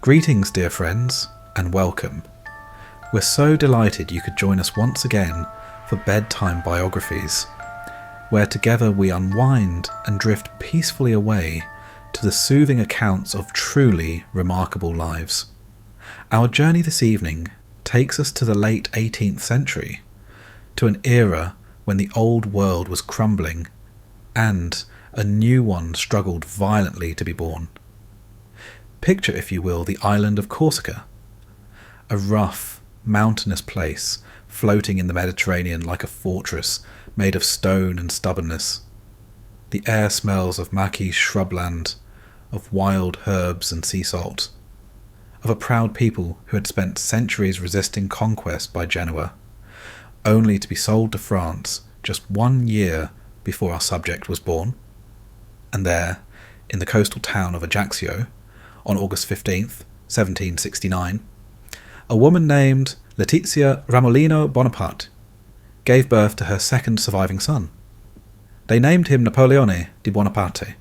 Greetings, dear friends, and welcome. We're so delighted you could join us once again for Bedtime Biographies, where together we unwind and drift peacefully away to the soothing accounts of truly remarkable lives. Our journey this evening takes us to the late 18th century, to an era when the old world was crumbling and a new one struggled violently to be born. Picture, if you will, the island of Corsica, a rough, mountainous place floating in the Mediterranean like a fortress made of stone and stubbornness. The air smells of maquis shrubland, of wild herbs and sea salt, of a proud people who had spent centuries resisting conquest by Genoa, only to be sold to France just 1 year before our subject was born. And there, in the coastal town of Ajaccio, on August 15th, 1769, a woman named Letizia Ramolino Bonaparte gave birth to her second surviving son. They named him Napoleone di Bonaparte,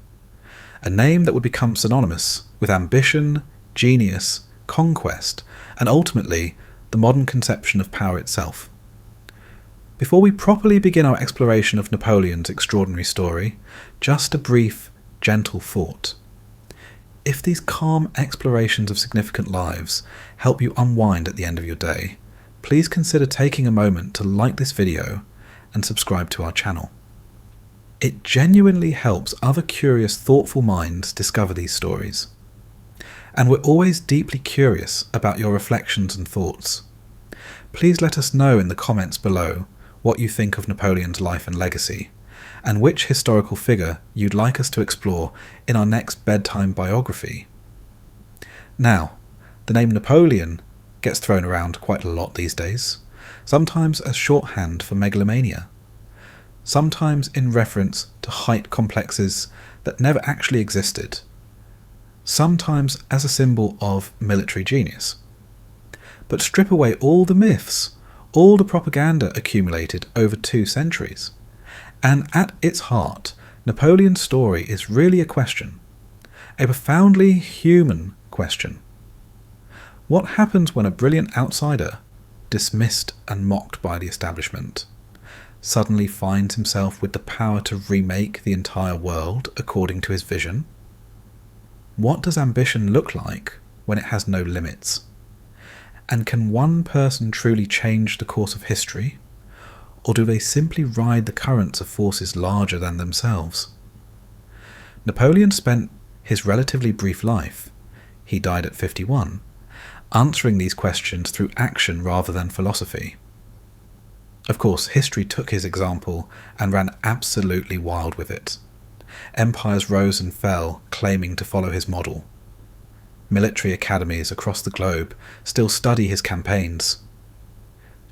a name that would become synonymous with ambition, genius, conquest, and ultimately the modern conception of power itself. Before we properly begin our exploration of Napoleon's extraordinary story, just a brief, gentle thought. If these calm explorations of significant lives help you unwind at the end of your day, please consider taking a moment to like this video and subscribe to our channel. It genuinely helps other curious, thoughtful minds discover these stories. And we're always deeply curious about your reflections and thoughts. Please let us know in the comments below what you think of Napoleon's life and legacy, and which historical figure you'd like us to explore in our next bedtime biography. Now, the name Napoleon gets thrown around quite a lot these days, sometimes as shorthand for megalomania, sometimes in reference to height complexes that never actually existed, sometimes as a symbol of military genius. But strip away all the myths, all the propaganda accumulated over 2 centuries, and at its heart, Napoleon's story is really a question, a profoundly human question. What happens when a brilliant outsider, dismissed and mocked by the establishment, suddenly finds himself with the power to remake the entire world according to his vision? What does ambition look like when it has no limits? And can one person truly change the course of history? Or do they simply ride the currents of forces larger than themselves? Napoleon spent his relatively brief life, he died at 51, answering these questions through action rather than philosophy. Of course, history took his example and ran absolutely wild with it. Empires rose and fell, claiming to follow his model. Military academies across the globe still study his campaigns.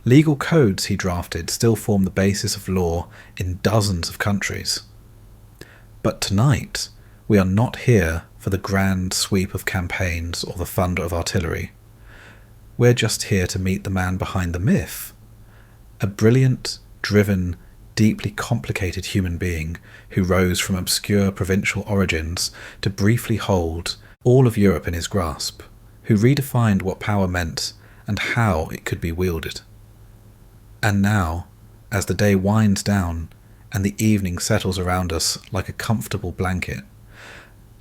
Legal codes he drafted still form the basis of law in dozens of countries. But tonight, we are not here for the grand sweep of campaigns or the thunder of artillery. We're just here to meet the man behind the myth, a brilliant, driven, deeply complicated human being who rose from obscure provincial origins to briefly hold all of Europe in his grasp, who redefined what power meant and how it could be wielded. And now, as the day winds down and the evening settles around us like a comfortable blanket,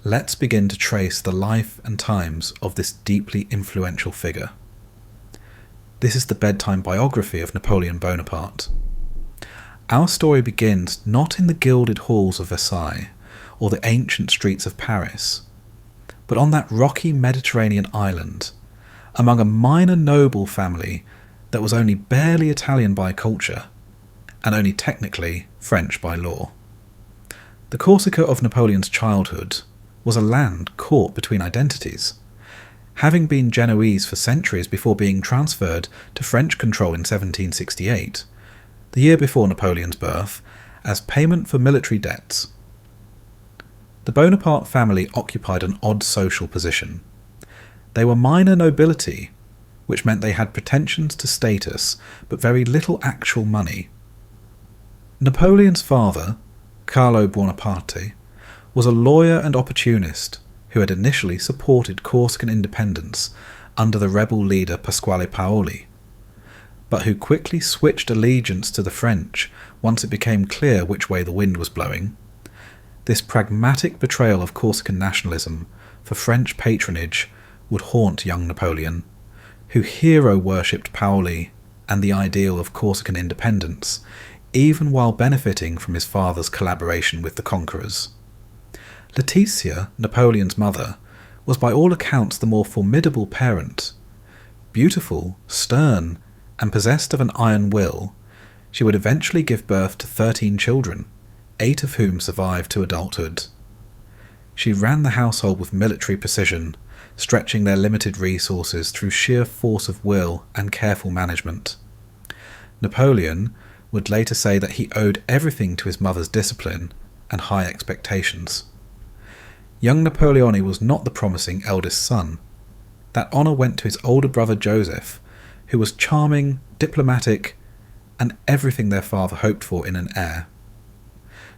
let's begin to trace the life and times of this deeply influential figure. This is the bedtime biography of Napoleon Bonaparte. Our story begins not in the gilded halls of Versailles or the ancient streets of Paris, but on that rocky Mediterranean island, among a minor noble family that was only barely Italian by culture, and only technically French by law. The Corsica of Napoleon's childhood was a land caught between identities, having been Genoese for centuries before being transferred to French control in 1768, the year before Napoleon's birth, as payment for military debts. The Bonaparte family occupied an odd social position. They were minor nobility, which meant they had pretensions to status but very little actual money. Napoleon's father, Carlo Buonaparte, was a lawyer and opportunist who had initially supported Corsican independence under the rebel leader Pasquale Paoli, but who quickly switched allegiance to the French once it became clear which way the wind was blowing. This pragmatic betrayal of Corsican nationalism for French patronage would haunt young Napoleon, who hero-worshipped Paoli and the ideal of Corsican independence, even while benefiting from his father's collaboration with the conquerors. Laetitia, Napoleon's mother, was by all accounts the more formidable parent. Beautiful, stern, and possessed of an iron will, she would eventually give birth to 13 children, 8 of whom survived to adulthood. She ran the household with military precision, stretching their limited resources through sheer force of will and careful management. Napoleon would later say that he owed everything to his mother's discipline and high expectations. Young Napoleone was not the promising eldest son. That honour went to his older brother Joseph, who was charming, diplomatic, and everything their father hoped for in an heir.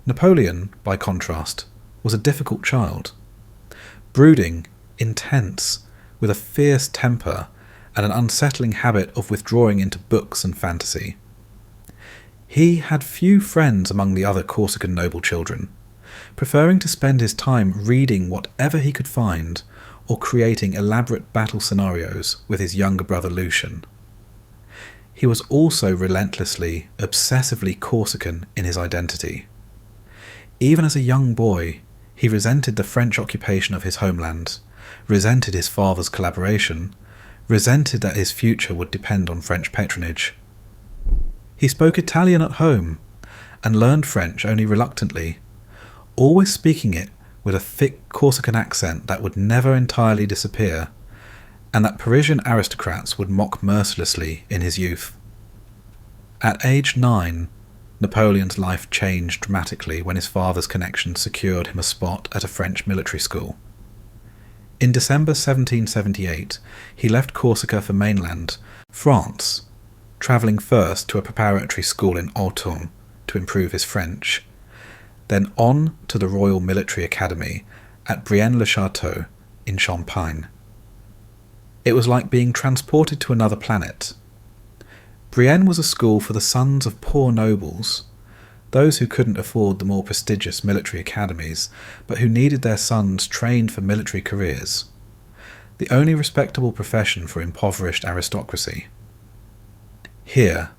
Napoleon, by contrast, was a difficult child. Brooding, intense, with a fierce temper and an unsettling habit of withdrawing into books and fantasy. He had few friends among the other Corsican noble children, preferring to spend his time reading whatever he could find or creating elaborate battle scenarios with his younger brother Lucian. He was also relentlessly, obsessively Corsican in his identity. Even as a young boy, he resented the French occupation of his homeland, resented his father's collaboration, resented that his future would depend on French patronage. He spoke Italian at home and learned French only reluctantly, always speaking it with a thick Corsican accent that would never entirely disappear, and that Parisian aristocrats would mock mercilessly in his youth. At age 9, Napoleon's life changed dramatically when his father's connection secured him a spot at a French military school. In December 1778, he left Corsica for mainland France, travelling first to a preparatory school in Autun to improve his French, then on to the Royal Military Academy at Brienne-le-Château in Champagne. It was like being transported to another planet. Brienne was a school for the sons of poor nobles, those who couldn't afford the more prestigious military academies, but who needed their sons trained for military careers, the only respectable profession for impoverished aristocracy. Here,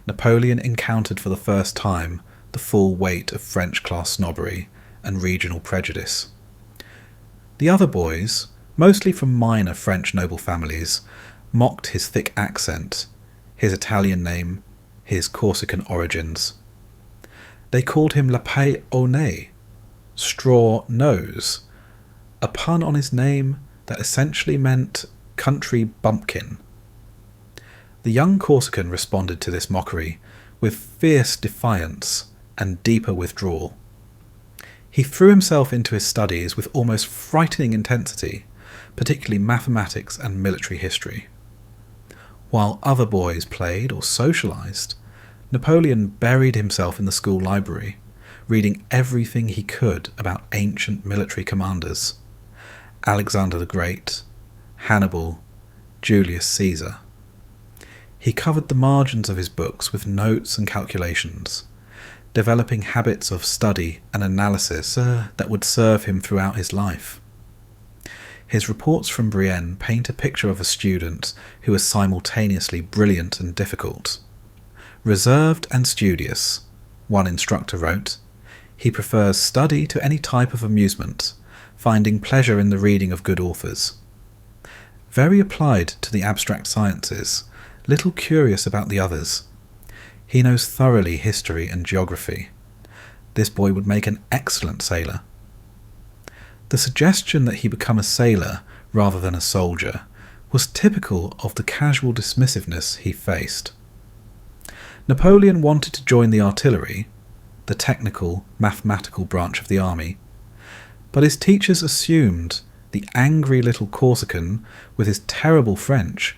Napoleon encountered for the first time the full weight of French-class snobbery and regional prejudice. The other boys, mostly from minor French noble families, mocked his thick accent, his Italian name, his Corsican origins. They called him lapin au nez, straw nose, a pun on his name that essentially meant country bumpkin. The young Corsican responded to this mockery with fierce defiance and deeper withdrawal. He threw himself into his studies with almost frightening intensity, particularly mathematics and military history. While other boys played or socialised, Napoleon buried himself in the school library, reading everything he could about ancient military commanders: Alexander the Great, Hannibal, Julius Caesar. He covered the margins of his books with notes and calculations, developing habits of study and analysis that would serve him throughout his life. His reports from Brienne paint a picture of a student who is simultaneously brilliant and difficult. Reserved and studious, one instructor wrote, he prefers study to any type of amusement, finding pleasure in the reading of good authors. Very applied to the abstract sciences, little curious about the others. He knows thoroughly history and geography. This boy would make an excellent sailor. The suggestion that he become a sailor rather than a soldier was typical of the casual dismissiveness he faced. Napoleon wanted to join the artillery, the technical, mathematical branch of the army, but his teachers assumed the angry little Corsican with his terrible French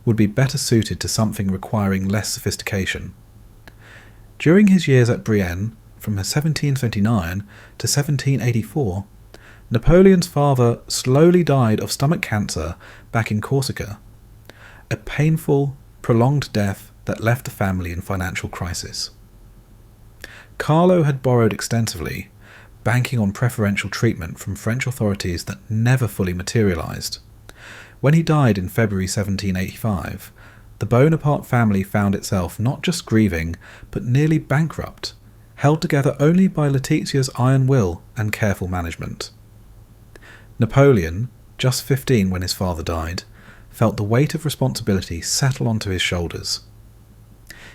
would be better suited to something requiring less sophistication. During his years at Brienne, from 1729 to 1784, Napoleon's father slowly died of stomach cancer back in Corsica, a painful, prolonged death that left the family in financial crisis. Carlo had borrowed extensively, banking on preferential treatment from French authorities that never fully materialised. When he died in February 1785, the Bonaparte family found itself not just grieving, but nearly bankrupt, held together only by Letitia's iron will and careful management. Napoleon, just 15 when his father died, felt the weight of responsibility settle onto his shoulders.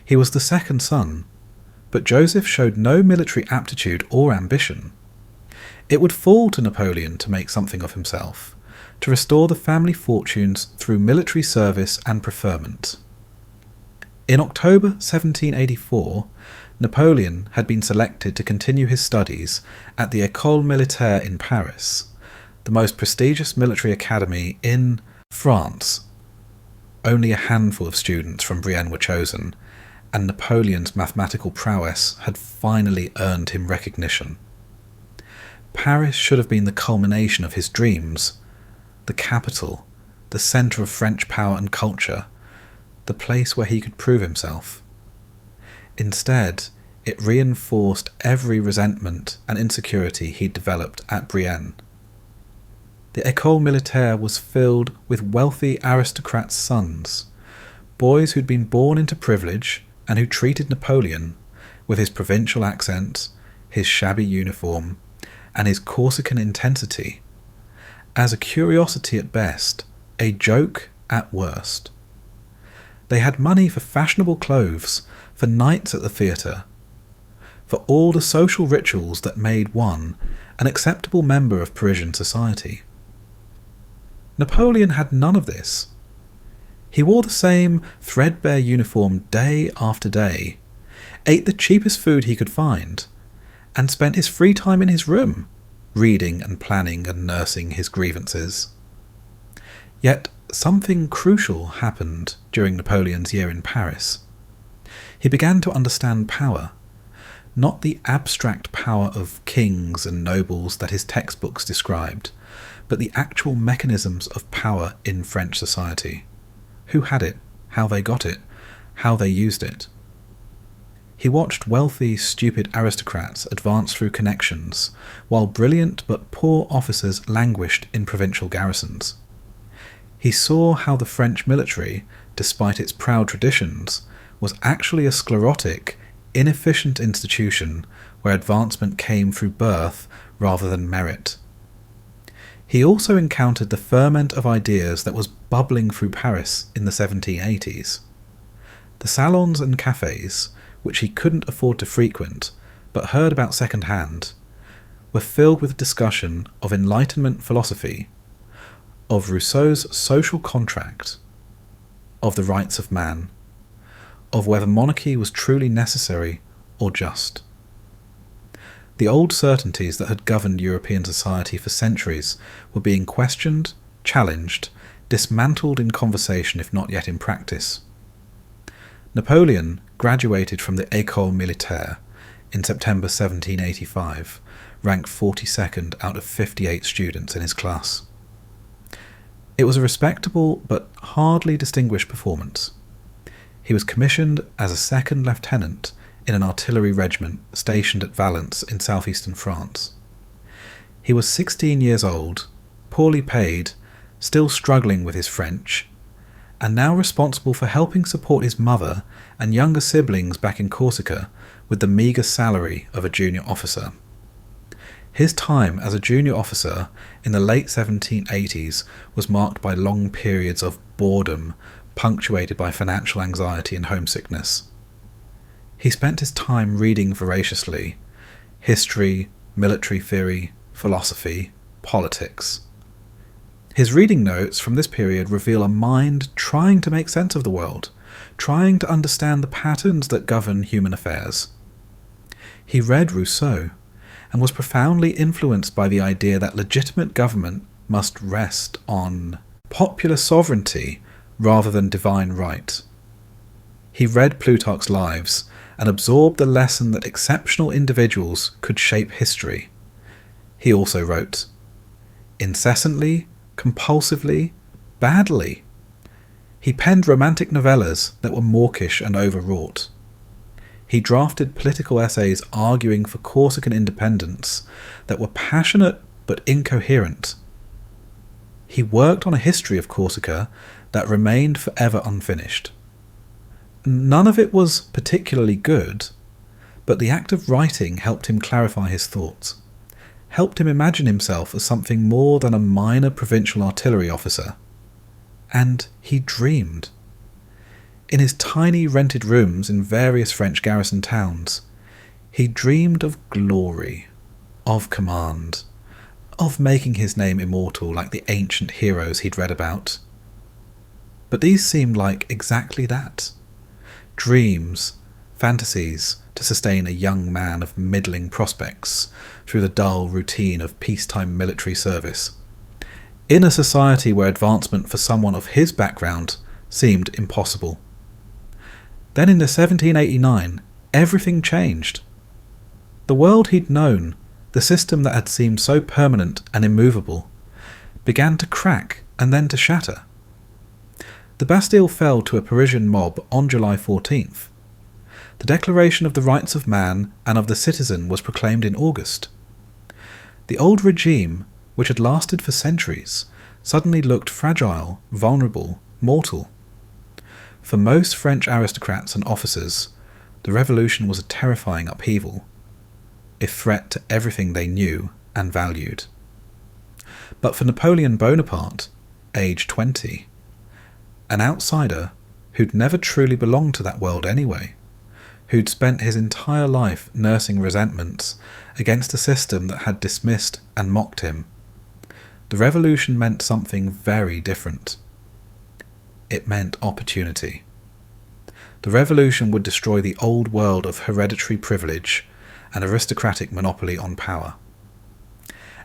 He was the second son, but Joseph showed no military aptitude or ambition. It would fall to Napoleon to make something of himself, to restore the family fortunes through military service and preferment. In October 1784, Napoleon had been selected to continue his studies at the École Militaire in Paris, the most prestigious military academy in France. Only a handful of students from Brienne were chosen, and Napoleon's mathematical prowess had finally earned him recognition. Paris should have been the culmination of his dreams, the capital, the centre of French power and culture, the place where he could prove himself. Instead, it reinforced every resentment and insecurity he'd developed at Brienne. The École Militaire was filled with wealthy aristocrats' sons, boys who'd been born into privilege and who treated Napoleon, with his provincial accent, his shabby uniform, and his Corsican intensity, as a curiosity at best, a joke at worst. They had money for fashionable clothes, for nights at the theatre, for all the social rituals that made one an acceptable member of Parisian society. Napoleon had none of this. He wore the same threadbare uniform day after day, ate the cheapest food he could find, and spent his free time in his room, reading and planning and nursing his grievances. Yet something crucial happened during Napoleon's year in Paris. He began to understand power, not the abstract power of kings and nobles that his textbooks described, but the actual mechanisms of power in French society. Who had it, how they got it, how they used it. He watched wealthy, stupid aristocrats advance through connections, while brilliant but poor officers languished in provincial garrisons. He saw how the French military, despite its proud traditions, was actually a sclerotic, inefficient institution where advancement came through birth rather than merit. He also encountered the ferment of ideas that was bubbling through Paris in the 1780s. The salons and cafes, which he couldn't afford to frequent, but heard about second-hand, were filled with discussion of Enlightenment philosophy, of Rousseau's social contract, of the rights of man, of whether monarchy was truly necessary or just. The old certainties that had governed European society for centuries were being questioned, challenged, dismantled in conversation if not yet in practice. Napoleon graduated from the École Militaire in September 1785, ranked 42nd out of 58 students in his class. It was a respectable but hardly distinguished performance. He was commissioned as a second lieutenant in an artillery regiment stationed at Valence in southeastern France. He was 16 years old, poorly paid, still struggling with his French, and now responsible for helping support his mother and younger siblings back in Corsica with the meagre salary of a junior officer. His time as a junior officer in the late 1780s was marked by long periods of boredom, punctuated by financial anxiety and homesickness. He spent his time reading voraciously: history, military theory, philosophy, politics. His reading notes from this period reveal a mind trying to make sense of the world, trying to understand the patterns that govern human affairs. He read Rousseau, and was profoundly influenced by the idea that legitimate government must rest on popular sovereignty rather than divine right. He read Plutarch's Lives and absorbed the lesson that exceptional individuals could shape history. He also wrote, incessantly, compulsively, badly. He penned romantic novellas that were mawkish and overwrought. He drafted political essays arguing for Corsican independence that were passionate but incoherent. He worked on a history of Corsica that remained forever unfinished. None of it was particularly good, but the act of writing helped him clarify his thoughts, helped him imagine himself as something more than a minor provincial artillery officer. And he dreamed. In his tiny rented rooms in various French garrison towns, he dreamed of glory, of command, of making his name immortal like the ancient heroes he'd read about. But these seemed like exactly that. Dreams, fantasies to sustain a young man of middling prospects through the dull routine of peacetime military service, in a society where advancement for someone of his background seemed impossible. Then in 1789, everything changed. The world he'd known, the system that had seemed so permanent and immovable, began to crack and then to shatter. The Bastille fell to a Parisian mob on July 14th. The Declaration of the Rights of Man and of the Citizen was proclaimed in August. The old regime, which had lasted for centuries, suddenly looked fragile, vulnerable, mortal. For most French aristocrats and officers, the revolution was a terrifying upheaval, a threat to everything they knew and valued. But for Napoleon Bonaparte, age 20, an outsider who'd never truly belonged to that world anyway, who'd spent his entire life nursing resentments against a system that had dismissed and mocked him, the revolution meant something very different. It meant opportunity. The revolution would destroy the old world of hereditary privilege and aristocratic monopoly on power.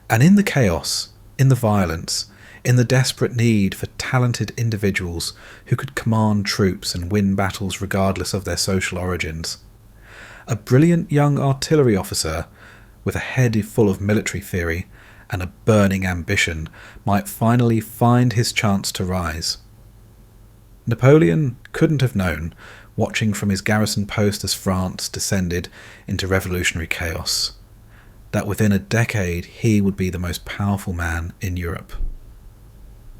And in the chaos, in the violence, in the desperate need for talented individuals who could command troops and win battles regardless of their social origins, a brilliant young artillery officer with a head full of military theory and a burning ambition might finally find his chance to rise. Napoleon couldn't have known, watching from his garrison post as France descended into revolutionary chaos, that within a decade he would be the most powerful man in Europe.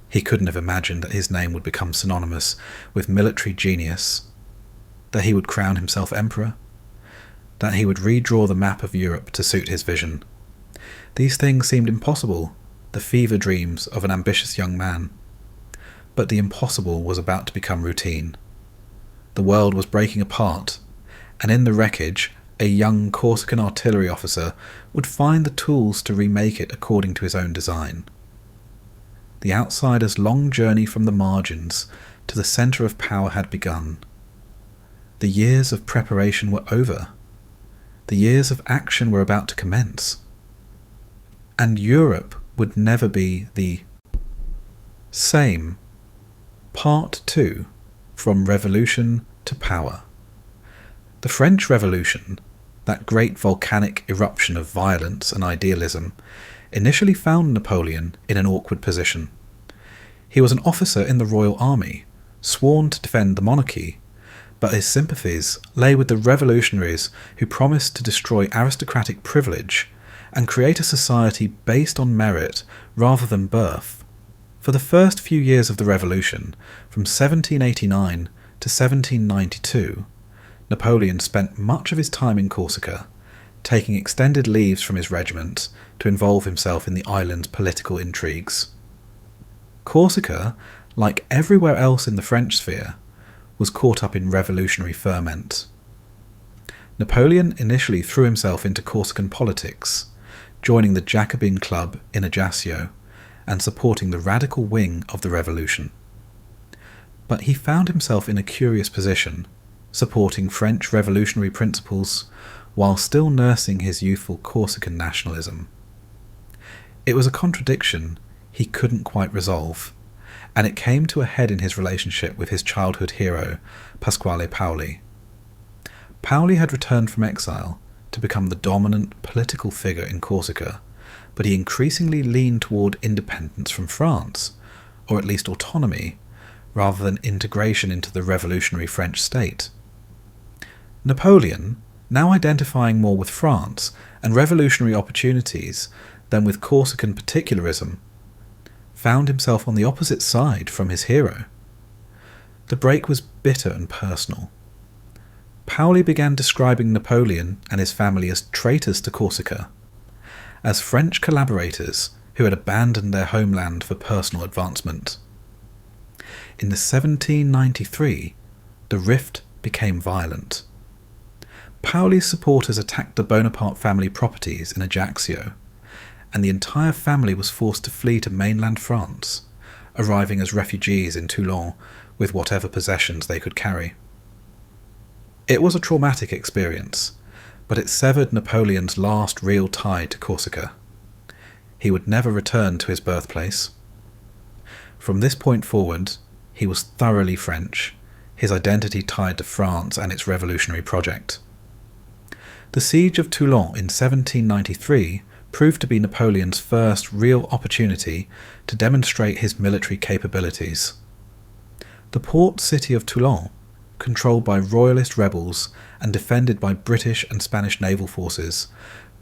He couldn't have imagined that his name would become synonymous with military genius, that he would crown himself emperor, that he would redraw the map of Europe to suit his vision. These things seemed impossible, the fever dreams of an ambitious young man. But the impossible was about to become routine. The world was breaking apart, and in the wreckage, a young Corsican artillery officer would find the tools to remake it according to his own design. The outsider's long journey from the margins to the centre of power had begun. The years of preparation were over. The years of action were about to commence. And Europe would never be the same. Part 2. From Revolution to Power. The French Revolution, that great volcanic eruption of violence and idealism, initially found Napoleon in an awkward position. He was an officer in the Royal Army, sworn to defend the monarchy, but his sympathies lay with the revolutionaries who promised to destroy aristocratic privilege and create a society based on merit rather than birth. For the first few years of the revolution, from 1789 to 1792, Napoleon spent much of his time in Corsica, taking extended leaves from his regiment to involve himself in the island's political intrigues. Corsica, like everywhere else in the French sphere, was caught up in revolutionary ferment. Napoleon initially threw himself into Corsican politics, joining the Jacobin Club in Ajaccio and supporting the radical wing of the revolution. But he found himself in a curious position, supporting French revolutionary principles while still nursing his youthful Corsican nationalism. It was a contradiction he couldn't quite resolve, and it came to a head in his relationship with his childhood hero, Pasquale Paoli. Paoli had returned from exile to become the dominant political figure in Corsica, but he increasingly leaned toward independence from France, or at least autonomy, rather than integration into the revolutionary French state. Napoleon, now identifying more with France and revolutionary opportunities than with Corsican particularism, found himself on the opposite side from his hero. The break was bitter and personal. Paoli began describing Napoleon and his family as traitors to Corsica, as French collaborators who had abandoned their homeland for personal advancement. In 1793, the rift became violent. Paoli's supporters attacked the Bonaparte family properties in Ajaccio, and the entire family was forced to flee to mainland France, arriving as refugees in Toulon with whatever possessions they could carry. It was a traumatic experience, but it severed Napoleon's last real tie to Corsica. He would never return to his birthplace. From this point forward, he was thoroughly French, his identity tied to France and its revolutionary project. The siege of Toulon in 1793 proved to be Napoleon's first real opportunity to demonstrate his military capabilities. The port city of Toulon, controlled by royalist rebels and defended by British and Spanish naval forces,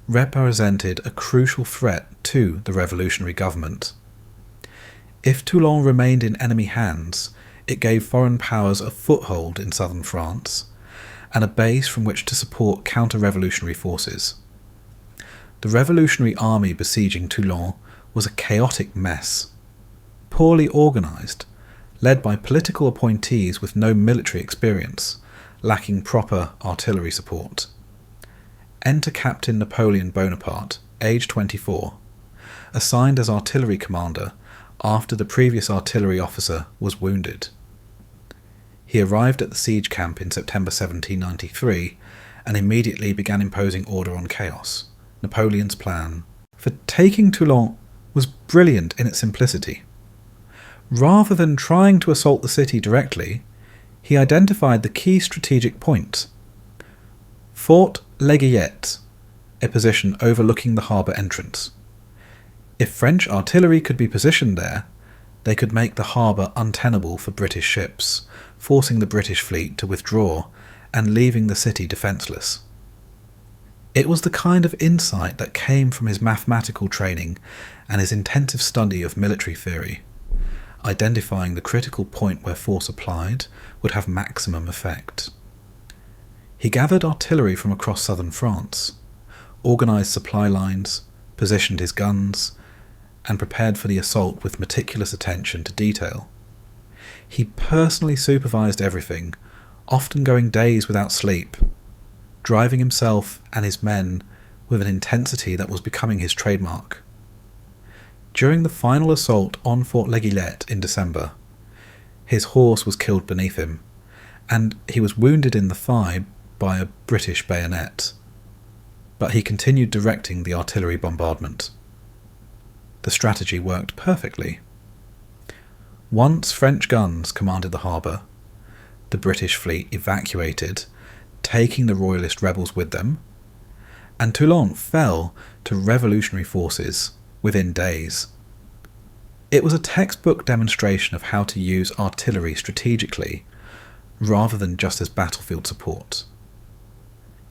represented a crucial threat to the revolutionary government. If Toulon remained in enemy hands, it gave foreign powers a foothold in southern France and a base from which to support counter-revolutionary forces. The revolutionary army besieging Toulon was a chaotic mess, poorly organised, led by political appointees with no military experience, lacking proper artillery support. Enter Captain Napoleon Bonaparte, aged 24, assigned as artillery commander after the previous artillery officer was wounded. He arrived at the siege camp in September 1793 and immediately began imposing order on chaos. Napoleon's plan for taking Toulon was brilliant in its simplicity. Rather than trying to assault the city directly, he identified the key strategic points. Fort L'Aiguillette, a position overlooking the harbour entrance. If French artillery could be positioned there, they could make the harbour untenable for British ships, forcing the British fleet to withdraw and leaving the city defenceless. It was the kind of insight that came from his mathematical training and his intensive study of military theory, identifying the critical point where force applied would have maximum effect. He gathered artillery from across southern France, organised supply lines, positioned his guns, and prepared for the assault with meticulous attention to detail. He personally supervised everything, often going days without sleep, driving himself and his men with an intensity that was becoming his trademark. During the final assault on Fort L'Aiguillette in December, his horse was killed beneath him, and he was wounded in the thigh by a British bayonet, but he continued directing the artillery bombardment. The strategy worked perfectly. Once French guns commanded the harbour, the British fleet evacuated, taking the royalist rebels with them, and Toulon fell to revolutionary forces within days. It was a textbook demonstration of how to use artillery strategically, rather than just as battlefield support.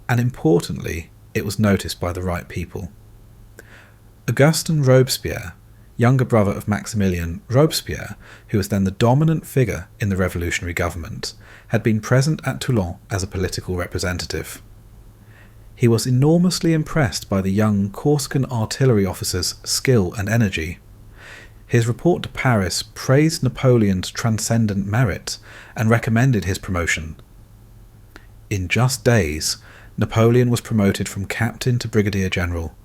And importantly, it was noticed by the right people. Augustin Robespierre, younger brother of Maximilien Robespierre, who was then the dominant figure in the revolutionary government, had been present at Toulon as a political representative. He was enormously impressed by the young Corsican artillery officer's skill and energy. His report to Paris praised Napoleon's transcendent merit and recommended his promotion. In just days, Napoleon was promoted from captain to brigadier general,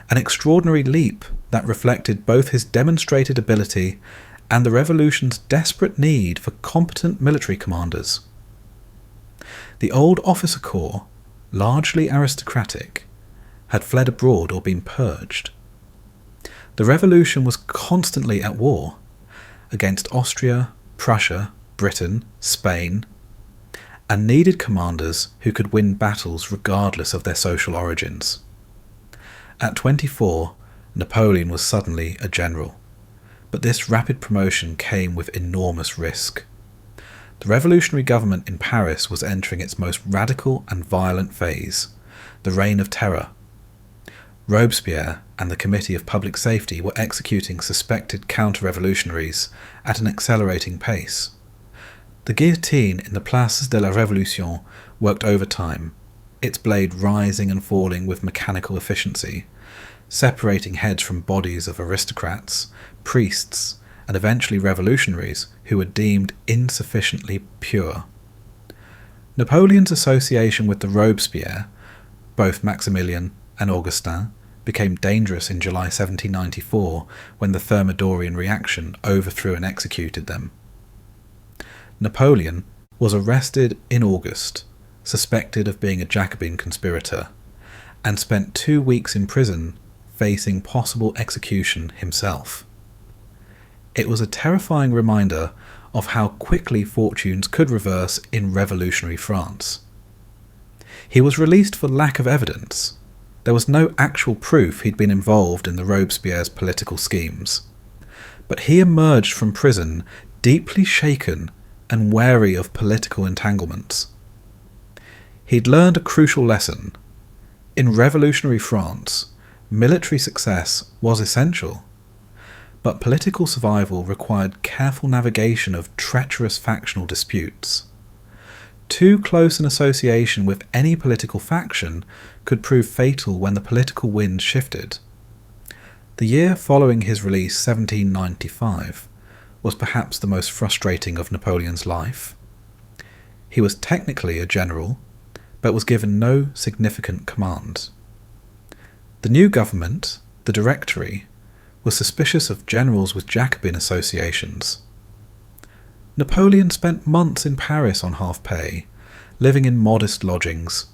an extraordinary leap that reflected both his demonstrated ability and the revolution's desperate need for competent military commanders. The old officer corps, largely aristocratic, had fled abroad or been purged. The revolution was constantly at war against Austria, Prussia, Britain, Spain, and needed commanders who could win battles regardless of their social origins. At 24, Napoleon was suddenly a general. But this rapid promotion came with enormous risk. The revolutionary government in Paris was entering its most radical and violent phase, the Reign of Terror. Robespierre and the Committee of Public Safety were executing suspected counter-revolutionaries at an accelerating pace. The guillotine in the Place de la Révolution worked overtime, its blade rising and falling with mechanical efficiency, separating heads from bodies of aristocrats, priests, and eventually revolutionaries who were deemed insufficiently pure. Napoleon's association with the Robespierre, both Maximilian and Augustin, became dangerous in July 1794 when the Thermidorian reaction overthrew and executed them. Napoleon was arrested in August, suspected of being a Jacobin conspirator, and spent 2 weeks in prison facing possible execution himself. It was a terrifying reminder of how quickly fortunes could reverse in revolutionary France. He was released for lack of evidence. There was no actual proof he'd been involved in the Robespierre's political schemes. But he emerged from prison deeply shaken and wary of political entanglements. He'd learned a crucial lesson. In revolutionary France, military success was essential, but political survival required careful navigation of treacherous factional disputes. Too close an association with any political faction could prove fatal when the political wind shifted. The year following his release, 1795, was perhaps the most frustrating of Napoleon's life. He was technically a general, but was given no significant command. The new government, the Directory, was suspicious of generals with Jacobin associations. Napoleon spent months in Paris on half-pay, living in modest lodgings,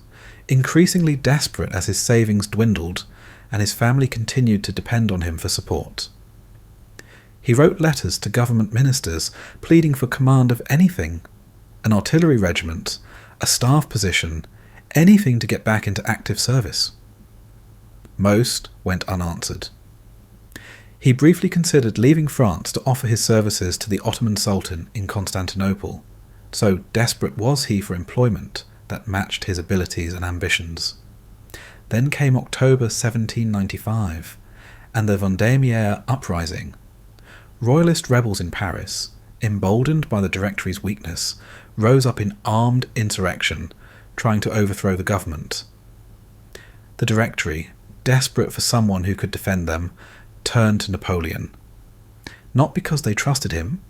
increasingly desperate as his savings dwindled and his family continued to depend on him for support. He wrote letters to government ministers pleading for command of anything, an artillery regiment, a staff position, anything to get back into active service. Most went unanswered. He briefly considered leaving France to offer his services to the Ottoman Sultan in Constantinople, so desperate was he for employment that matched his abilities and ambitions. Then came October 1795, and the Vendémiaire uprising. Royalist rebels in Paris, emboldened by the Directory's weakness, rose up in armed insurrection, trying to overthrow the government. The Directory, desperate for someone who could defend them, turned to Napoleon. Not because they trusted him,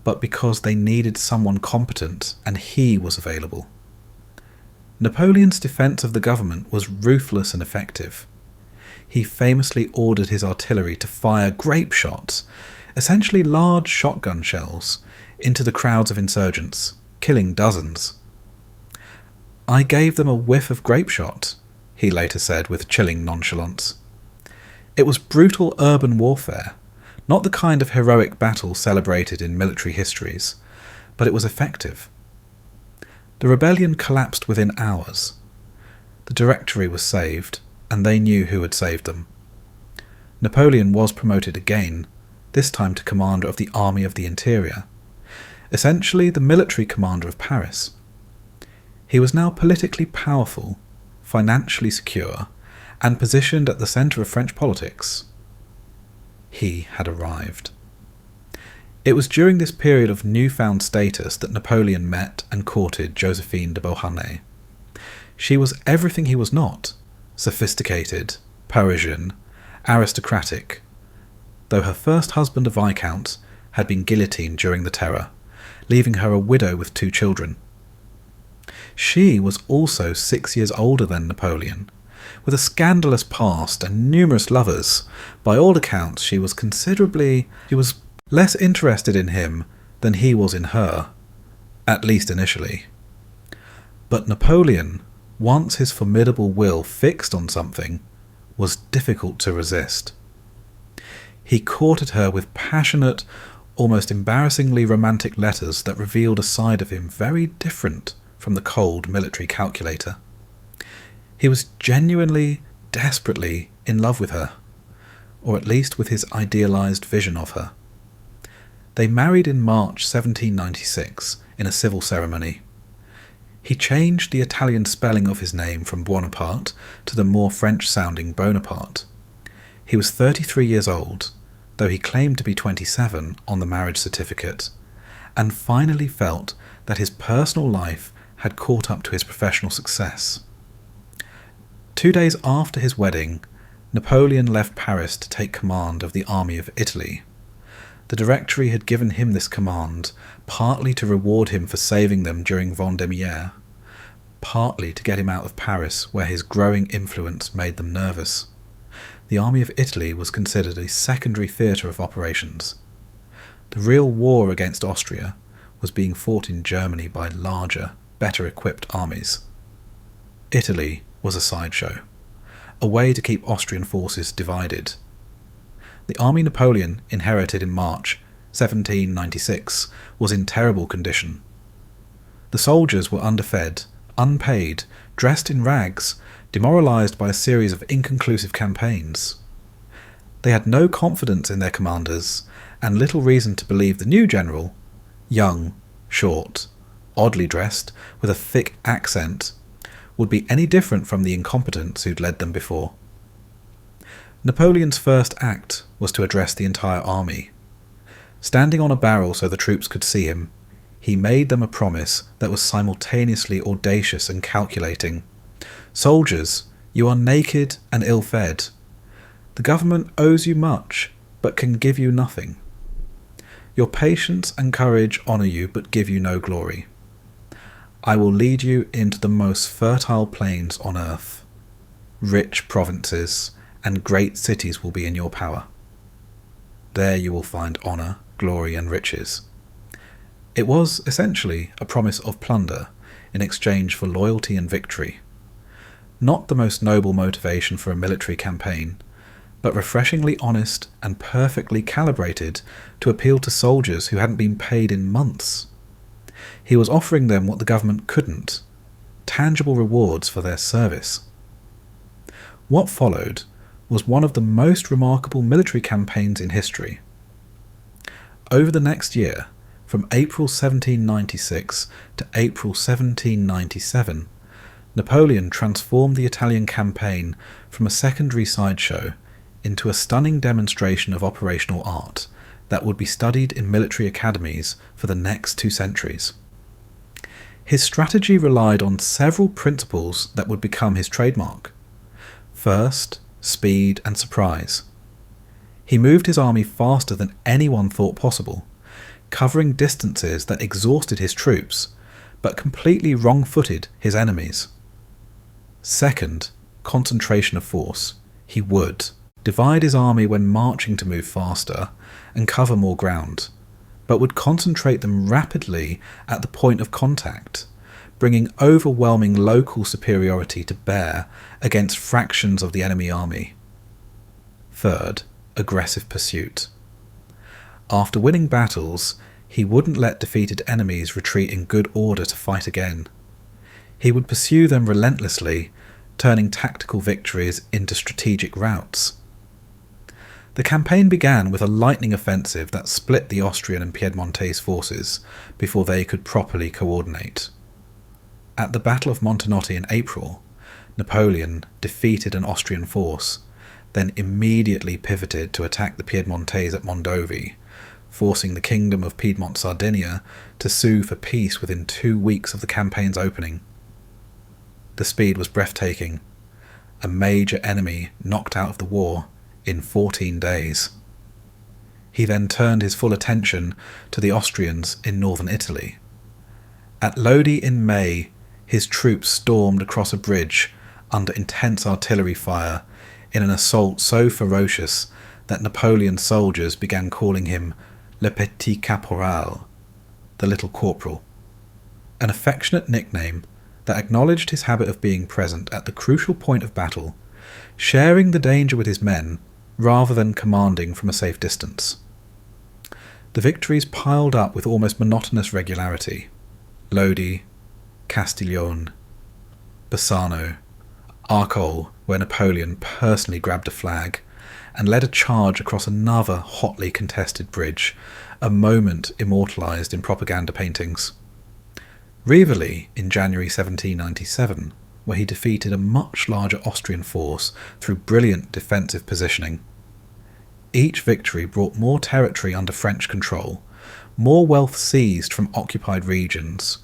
but because they needed someone competent, and he was available. Napoleon's defence of the government was ruthless and effective. He famously ordered his artillery to fire grape shots, essentially large shotgun shells, into the crowds of insurgents, killing dozens. "I gave them a whiff of grape shot," he later said with chilling nonchalance. It was brutal urban warfare, not the kind of heroic battle celebrated in military histories, but it was effective. The rebellion collapsed within hours. The Directory was saved, and they knew who had saved them. Napoleon was promoted again, this time to commander of the Army of the Interior, essentially the military commander of Paris. He was now politically powerful, financially secure, and positioned at the centre of French politics. He had arrived. It was during this period of newfound status that Napoleon met and courted Josephine de Beauharnais. She was everything he was not: sophisticated, Parisian, aristocratic, though her first husband, a viscount, had been guillotined during the Terror, leaving her a widow with 2 children. She was also 6 years older than Napoleon, with a scandalous past and numerous lovers. By all accounts, she was less interested in him than he was in her, at least initially. But Napoleon, once his formidable will fixed on something, was difficult to resist. He courted her with passionate, almost embarrassingly romantic letters that revealed a side of him very different from the cold military calculator. He was genuinely, desperately in love with her. or at least with his idealised vision of her. They married in March 1796 in a civil ceremony. He changed the Italian spelling of his name from Buonaparte to the more French-sounding Bonaparte. He was 33 years old, though he claimed to be 27 on the marriage certificate, and finally felt that his personal life had caught up to his professional success. 2 days after his wedding, Napoleon left Paris to take command of the army of Italy. The Directory had given him this command, partly to reward him for saving them during Vendémiaire, partly to get him out of Paris, where his growing influence made them nervous. The army of Italy was considered a secondary theatre of operations. The real war against Austria was being fought in Germany by larger, better equipped armies. Italy was a sideshow, a way to keep Austrian forces divided. The army Napoleon inherited in March 1796 was in terrible condition. The soldiers were underfed, unpaid, dressed in rags, demoralised by a series of inconclusive campaigns. They had no confidence in their commanders, and little reason to believe the new general, young, short, oddly dressed, with a thick accent, would be any different from the incompetents who'd led them before. Napoleon's first act was to address the entire army. Standing on a barrel so the troops could see him, he made them a promise that was simultaneously audacious and calculating. "Soldiers, you are naked and ill-fed. The government owes you much, but can give you nothing. Your patience and courage honour you, but give you no glory. I will lead you into the most fertile plains on earth. Rich provinces and great cities will be in your power. There you will find honour, glory and riches." It was essentially a promise of plunder in exchange for loyalty and victory. Not the most noble motivation for a military campaign, but refreshingly honest and perfectly calibrated to appeal to soldiers who hadn't been paid in months. He was offering them what the government couldn't, tangible rewards for their service. What followed was one of the most remarkable military campaigns in history. Over the next year, from April 1796 to April 1797, Napoleon transformed the Italian campaign from a secondary sideshow into a stunning demonstration of operational art that would be studied in military academies for the next 2 centuries. His strategy relied on several principles that would become his trademark. First, speed and surprise. He moved his army faster than anyone thought possible, covering distances that exhausted his troops, but completely wrong-footed his enemies. Second, concentration of force. He would divide his army when marching to move faster and cover more ground, but would concentrate them rapidly at the point of contact, bringing overwhelming local superiority to bear against fractions of the enemy army. Third, aggressive pursuit. After winning battles, he wouldn't let defeated enemies retreat in good order to fight again. He would pursue them relentlessly, turning tactical victories into strategic routes. The campaign began with a lightning offensive that split the Austrian and Piedmontese forces before they could properly coordinate. At the Battle of Montenotte in April, Napoleon defeated an Austrian force, then immediately pivoted to attack the Piedmontese at Mondovi, forcing the Kingdom of Piedmont-Sardinia to sue for peace within 2 weeks of the campaign's opening. The speed was breathtaking. A major enemy knocked out of the war in 14 days. He then turned his full attention to the Austrians in northern Italy. At Lodi in May, his troops stormed across a bridge under intense artillery fire in an assault so ferocious that Napoleon's soldiers began calling him Le Petit Caporal, the little corporal, an affectionate nickname that acknowledged his habit of being present at the crucial point of battle, sharing the danger with his men rather than commanding from a safe distance. The victories piled up with almost monotonous regularity. Lodi, Castiglione, Bassano, Arcole, where Napoleon personally grabbed a flag, and led a charge across another hotly contested bridge, a moment immortalised in propaganda paintings. Rivoli in January 1797, where he defeated a much larger Austrian force through brilliant defensive positioning. Each victory brought more territory under French control, more wealth seized from occupied regions,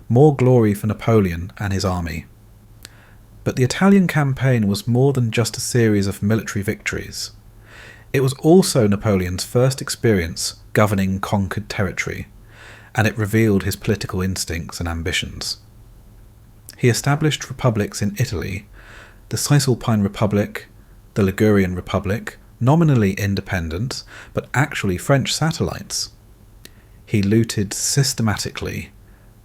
more glory for Napoleon and his army. But the Italian campaign was more than just a series of military victories. It was also Napoleon's first experience governing conquered territory, and it revealed his political instincts and ambitions. He established republics in Italy, the Cisalpine Republic, the Ligurian Republic, nominally independent, but actually French satellites. He looted systematically,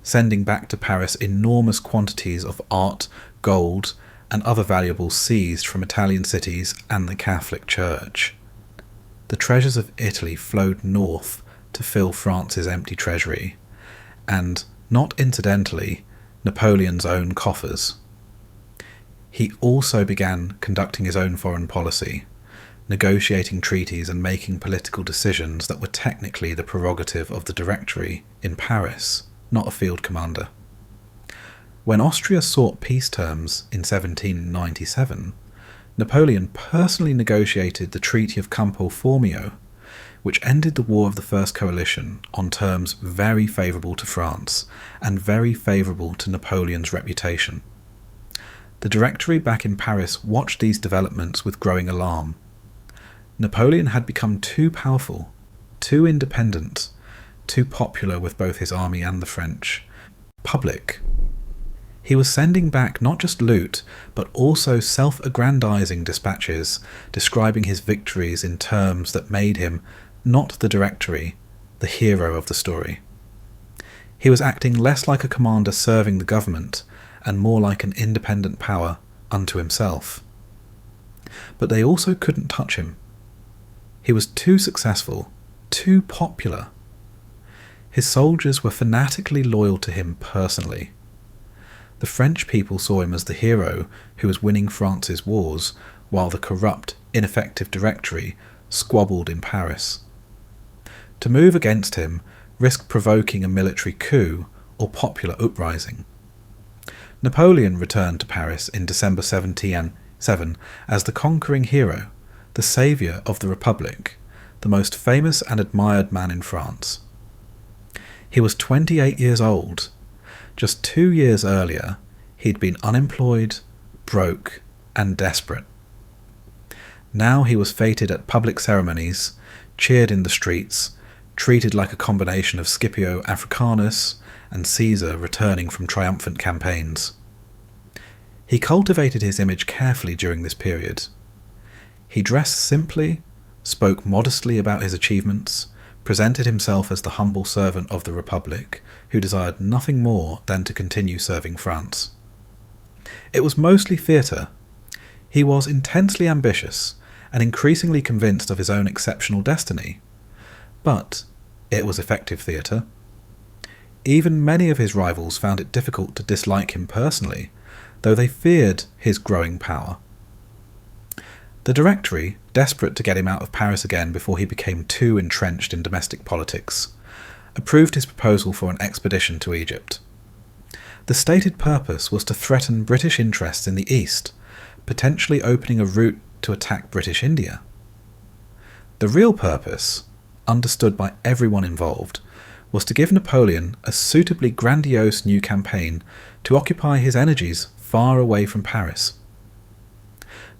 sending back to Paris enormous quantities of art, gold, and other valuables seized from Italian cities and the Catholic Church. The treasures of Italy flowed north to fill France's empty treasury, and, not incidentally, Napoleon's own coffers. He also began conducting his own foreign policy, negotiating treaties and making political decisions that were technically the prerogative of the Directory in Paris, not a field commander. When Austria sought peace terms in 1797, Napoleon personally negotiated the Treaty of Campo Formio, which ended the War of the First Coalition on terms very favourable to France and very favourable to Napoleon's reputation. The Directory back in Paris watched these developments with growing alarm. Napoleon had become too powerful, too independent, too popular with both his army and the French, public. He was sending back not just loot, but also self-aggrandizing dispatches describing his victories in terms that made him, not the Directory, the hero of the story. He was acting less like a commander serving the government and more like an independent power unto himself. But they also couldn't touch him. He was too successful, too popular. His soldiers were fanatically loyal to him personally. The French people saw him as the hero who was winning France's wars, while the corrupt, ineffective Directory squabbled in Paris. To move against him risked provoking a military coup or popular uprising. Napoleon returned to Paris in December 1707 as the conquering hero, the saviour of the Republic, the most famous and admired man in France. He was 28 years old. Just 2 years earlier, he'd been unemployed, broke, and desperate. Now he was feted at public ceremonies, cheered in the streets, treated like a combination of Scipio Africanus and Caesar returning from triumphant campaigns. He cultivated his image carefully during this period. He dressed simply, spoke modestly about his achievements, presented himself as the humble servant of the Republic, who desired nothing more than to continue serving France. It was mostly theatre. He was intensely ambitious and increasingly convinced of his own exceptional destiny. But it was effective theatre. Even many of his rivals found it difficult to dislike him personally, though they feared his growing power. The Directory, desperate to get him out of Paris again before he became too entrenched in domestic politics, approved his proposal for an expedition to Egypt. The stated purpose was to threaten British interests in the East, potentially opening a route to attack British India. The real purpose, understood by everyone involved, was to give Napoleon a suitably grandiose new campaign to occupy his energies far away from Paris.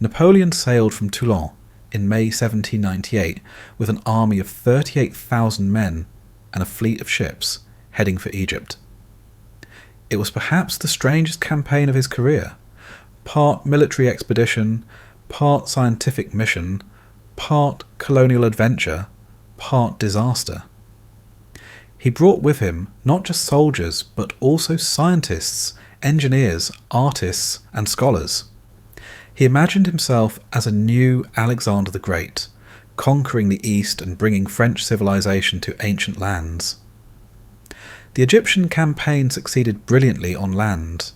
Napoleon sailed from Toulon in May 1798 with an army of 38,000 men and a fleet of ships heading for Egypt. It was perhaps the strangest campaign of his career, part military expedition, part scientific mission, part colonial adventure, part disaster. He brought with him not just soldiers, but also scientists, engineers, artists, and scholars. He imagined himself as a new Alexander the Great, conquering the East and bringing French civilization to ancient lands. The Egyptian campaign succeeded brilliantly on land.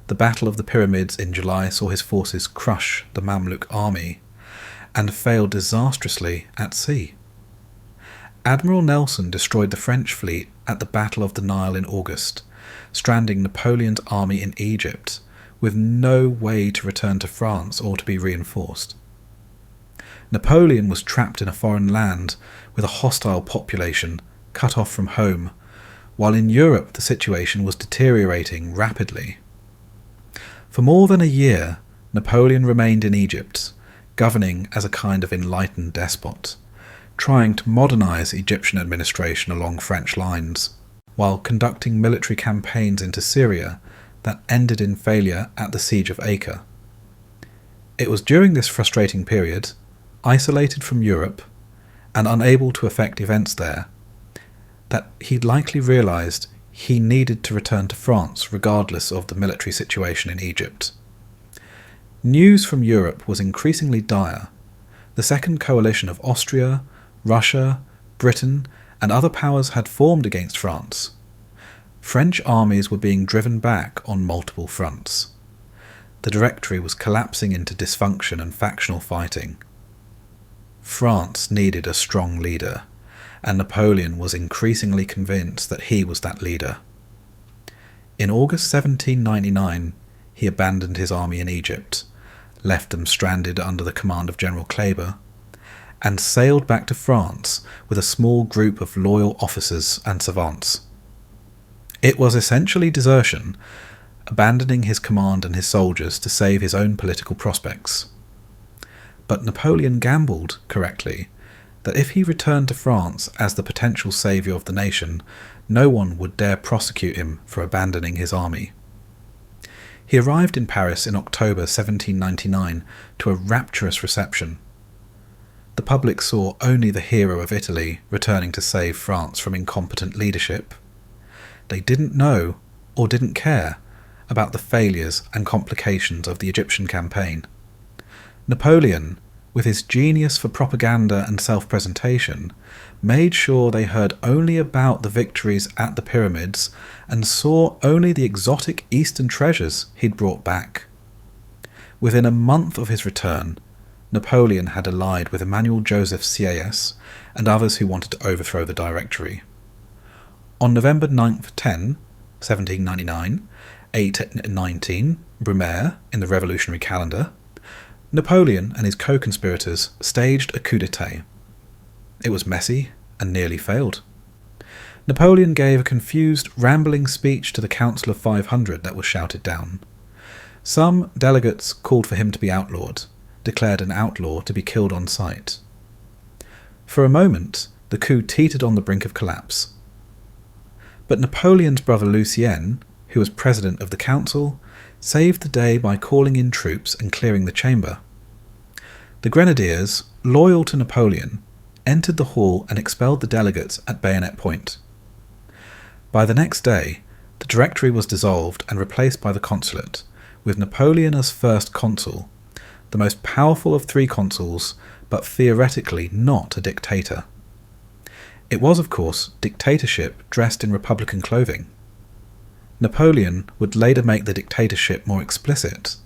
The Battle of the Pyramids in July saw his forces crush the Mamluk army, and failed disastrously at sea. Admiral Nelson destroyed the French fleet at the Battle of the Nile in August, stranding Napoleon's army in Egypt, with no way to return to France or to be reinforced. Napoleon was trapped in a foreign land with a hostile population, cut off from home, while in Europe the situation was deteriorating rapidly. For more than a year, Napoleon remained in Egypt, governing as a kind of enlightened despot, trying to modernize Egyptian administration along French lines, while conducting military campaigns into Syria that ended in failure at the Siege of Acre. It was during this frustrating period, isolated from Europe and unable to affect events there, that he likely realised he needed to return to France regardless of the military situation in Egypt. News from Europe was increasingly dire. The Second Coalition of Austria, Russia, Britain, and other powers had formed against France. French armies were being driven back on multiple fronts. The Directory was collapsing into dysfunction and factional fighting. France needed a strong leader, and Napoleon was increasingly convinced that he was that leader. In August 1799, he abandoned his army in Egypt, left them stranded under the command of General Kleber, and sailed back to France with a small group of loyal officers and savants. It was essentially desertion, abandoning his command and his soldiers to save his own political prospects. But Napoleon gambled correctly that if he returned to France as the potential saviour of the nation, no one would dare prosecute him for abandoning his army. He arrived in Paris in October 1799 to a rapturous reception. The public saw only the hero of Italy returning to save France from incompetent leadership. They didn't know, or didn't care, about the failures and complications of the Egyptian campaign. Napoleon, with his genius for propaganda and self-presentation, made sure they heard only about the victories at the pyramids and saw only the exotic Eastern treasures he'd brought back. Within a month of his return, Napoleon had allied with Emmanuel Joseph Sieyès and others who wanted to overthrow the Directory. On November 9-10, 1799, 8-19, Brumaire, in the revolutionary calendar, Napoleon and his co-conspirators staged a coup d'etat. It was messy and nearly failed. Napoleon gave a confused, rambling speech to the Council of 500 that was shouted down. Some delegates called for him to be outlawed, declared an outlaw to be killed on sight. For a moment, the coup teetered on the brink of collapse. But Napoleon's brother Lucien, who was president of the council, saved the day by calling in troops and clearing the chamber. The grenadiers, loyal to Napoleon, entered the hall and expelled the delegates at bayonet point. By the next day, the Directory was dissolved and replaced by the consulate, with Napoleon as first consul, the most powerful of three consuls, but theoretically not a dictator. It was, of course, dictatorship dressed in republican clothing. Napoleon would later make the dictatorship more explicit,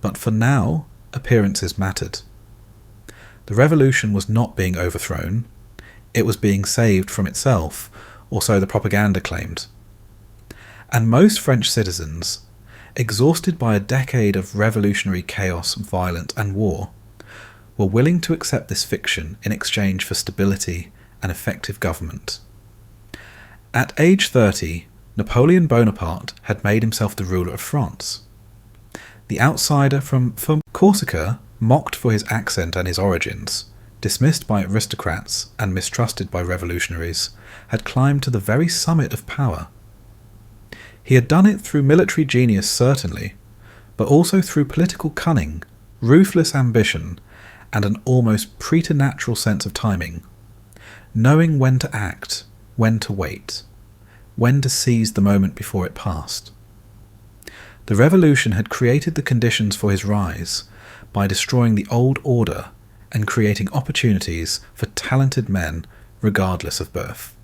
but for now, appearances mattered. The revolution was not being overthrown, it was being saved from itself, or so the propaganda claimed. And most French citizens, exhausted by a decade of revolutionary chaos, violence and war, were willing to accept this fiction in exchange for stability and effective government. At age 30, Napoleon Bonaparte had made himself the ruler of France. The outsider from Corsica, mocked for his accent and his origins, dismissed by aristocrats and mistrusted by revolutionaries, had climbed to the very summit of power. He had done it through military genius certainly, but also through political cunning, ruthless ambition, and an almost preternatural sense of timing, knowing when to act, when to wait, when to seize the moment before it passed. The revolution had created the conditions for his rise by destroying the old order and creating opportunities for talented men regardless of birth.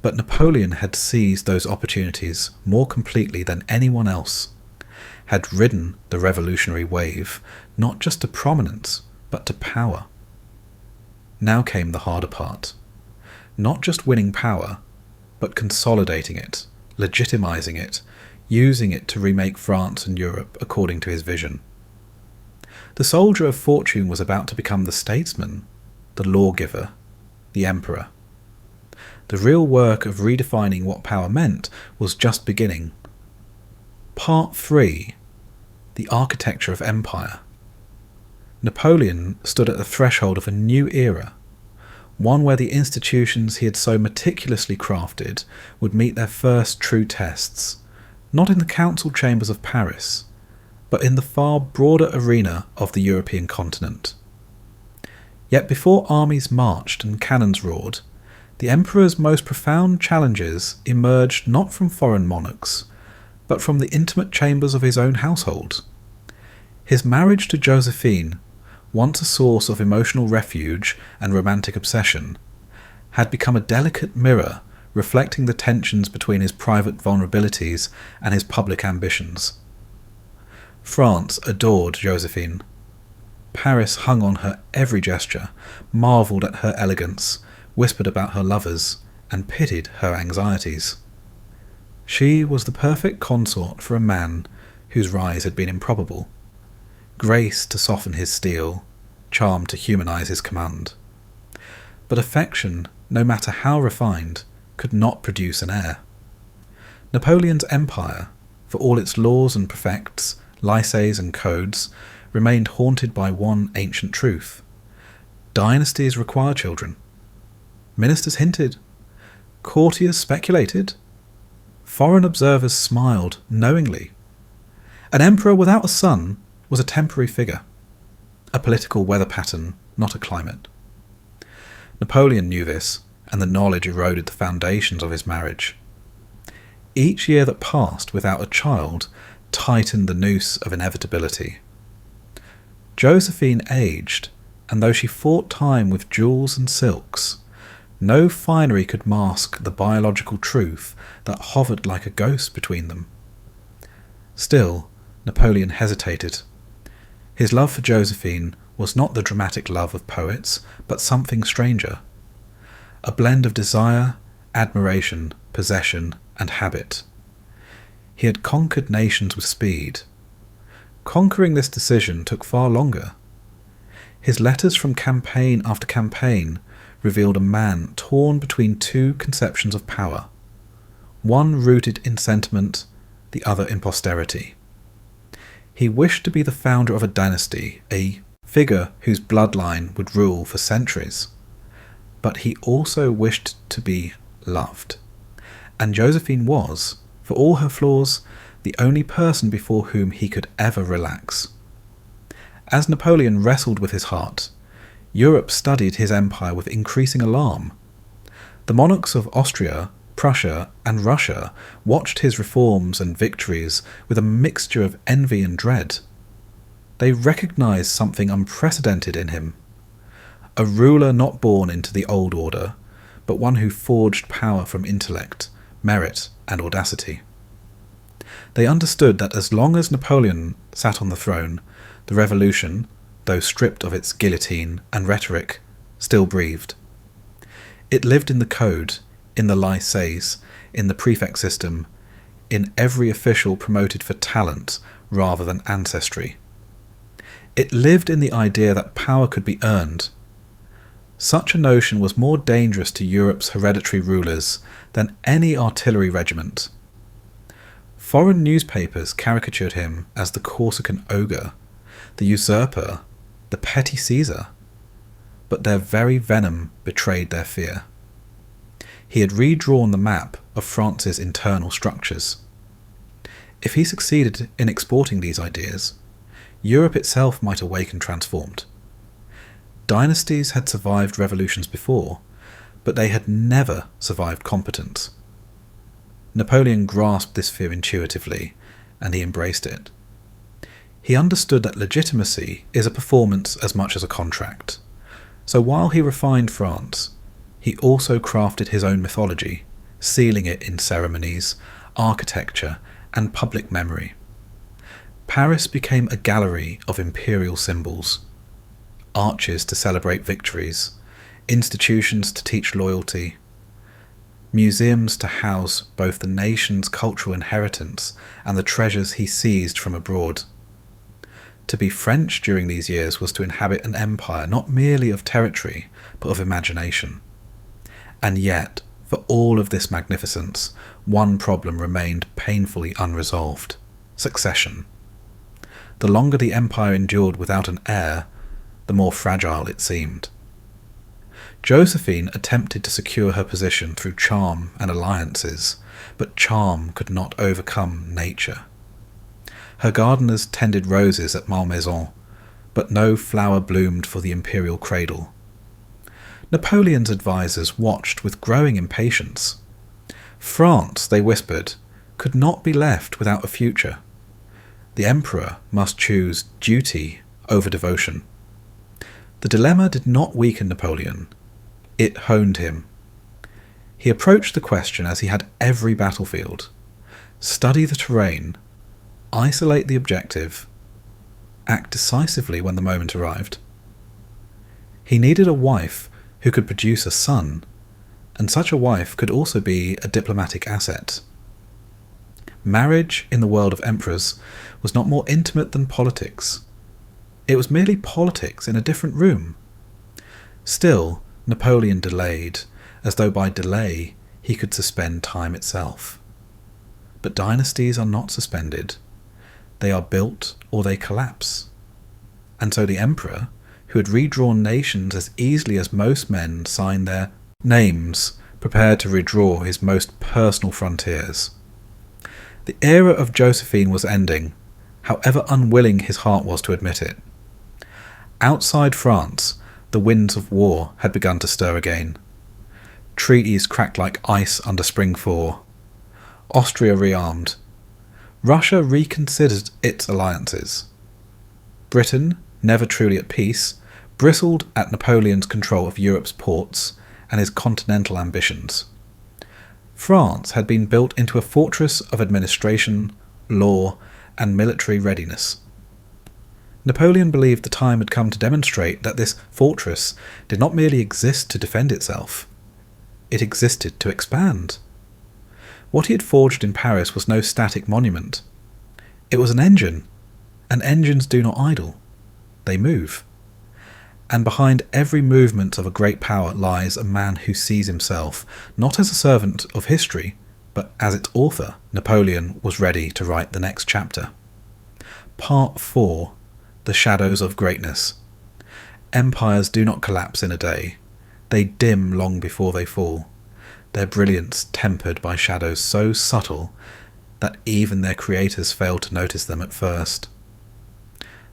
But Napoleon had seized those opportunities more completely than anyone else, had ridden the revolutionary wave not just to prominence, but to power. Now came the harder part. Not just winning power, but consolidating it, legitimizing it, using it to remake France and Europe according to his vision. The soldier of fortune was about to become the statesman, the lawgiver, the emperor. The real work of redefining what power meant was just beginning. Part 3. The Architecture of Empire. Napoleon stood at the threshold of a new era, one where the institutions he had so meticulously crafted would meet their first true tests, not in the council chambers of Paris, but in the far broader arena of the European continent. Yet before armies marched and cannons roared, the emperor's most profound challenges emerged not from foreign monarchs, but from the intimate chambers of his own household. His marriage to Josephine, once a source of emotional refuge and romantic obsession, had become a delicate mirror reflecting the tensions between his private vulnerabilities and his public ambitions. France adored Josephine. Paris hung on her every gesture, marvelled at her elegance, whispered about her lovers, and pitied her anxieties. She was the perfect consort for a man whose rise had been improbable. Grace to soften his steel, charm to humanize his command. But affection, no matter how refined, could not produce an heir. Napoleon's empire, for all its laws and prefects, lycées and codes, remained haunted by one ancient truth. Dynasties require children. Ministers hinted. Courtiers speculated. Foreign observers smiled knowingly. An emperor without a son was a temporary figure, a political weather pattern, not a climate. Napoleon knew this, and the knowledge eroded the foundations of his marriage. Each year that passed without a child tightened the noose of inevitability. Josephine aged, and though she fought time with jewels and silks, no finery could mask the biological truth that hovered like a ghost between them. Still, Napoleon hesitated. His love for Josephine was not the dramatic love of poets, but something stranger. A blend of desire, admiration, possession, and habit. He had conquered nations with speed. Conquering this decision took far longer. His letters from campaign after campaign revealed a man torn between two conceptions of power, one rooted in sentiment, the other in posterity. He wished to be the founder of a dynasty, a figure whose bloodline would rule for centuries. But he also wished to be loved. And Josephine was, for all her flaws, the only person before whom he could ever relax. As Napoleon wrestled with his heart, Europe studied his empire with increasing alarm. The monarchs of Austria, Prussia, and Russia watched his reforms and victories with a mixture of envy and dread. They recognized something unprecedented in him. A ruler not born into the old order, but one who forged power from intellect, merit, and audacity. They understood that as long as Napoleon sat on the throne, the revolution, though stripped of its guillotine and rhetoric, still breathed. It lived in the code, in the lycées, in the prefect system, in every official promoted for talent rather than ancestry. It lived in the idea that power could be earned. Such a notion was more dangerous to Europe's hereditary rulers than any artillery regiment. Foreign newspapers caricatured him as the Corsican ogre, the usurper, the petty Caesar, but their very venom betrayed their fear. He had redrawn the map of France's internal structures. If he succeeded in exporting these ideas, Europe itself might awaken transformed. Dynasties had survived revolutions before, but they had never survived competence. Napoleon grasped this fear intuitively, and he embraced it. He understood that legitimacy is a performance as much as a contract. So while he refined France, he also crafted his own mythology, sealing it in ceremonies, architecture, and public memory. Paris became a gallery of imperial symbols. arches to celebrate victories, institutions to teach loyalty, museums to house both the nation's cultural inheritance and the treasures he seized from abroad. To be French during these years was to inhabit an empire not merely of territory, but of imagination. And yet, for all of this magnificence, one problem remained painfully unresolved: succession. The longer the empire endured without an heir, the more fragile it seemed. Josephine attempted to secure her position through charm and alliances, but charm could not overcome nature. Her gardeners tended roses at Malmaison, but no flower bloomed for the imperial cradle. Napoleon's advisers watched with growing impatience. France, they whispered, could not be left without a future. The emperor must choose duty over devotion. The dilemma did not weaken Napoleon. It honed him. He approached the question as he had every battlefield: study the terrain, isolate the objective, act decisively when the moment arrived. He needed a wife who could produce a son, and such a wife could also be a diplomatic asset. Marriage in the world of emperors was not more intimate than politics. It was merely politics in a different room. Still, Napoleon delayed, as though by delay he could suspend time itself. But dynasties are not suspended. They are built or they collapse. And so the emperor, who had redrawn nations as easily as most men sign their names, prepared to redraw his most personal frontiers. The era of Josephine was ending, however unwilling his heart was to admit it. Outside France, the winds of war had begun to stir again. Treaties cracked like ice under spring thaw. Austria rearmed. Russia reconsidered its alliances. Britain, never truly at peace, bristled at Napoleon's control of Europe's ports and his continental ambitions. France had been built into a fortress of administration, law, and military readiness. Napoleon believed the time had come to demonstrate that this fortress did not merely exist to defend itself. It existed to expand. What he had forged in Paris was no static monument. It was an engine, and engines do not idle. They move. And behind every movement of a great power lies a man who sees himself not as a servant of history, but as its author. Napoleon was ready to write the next chapter. Part 4. The Shadows of Greatness. Empires do not collapse in a day. They dim long before they fall, their brilliance tempered by shadows so subtle that even their creators fail to notice them at first.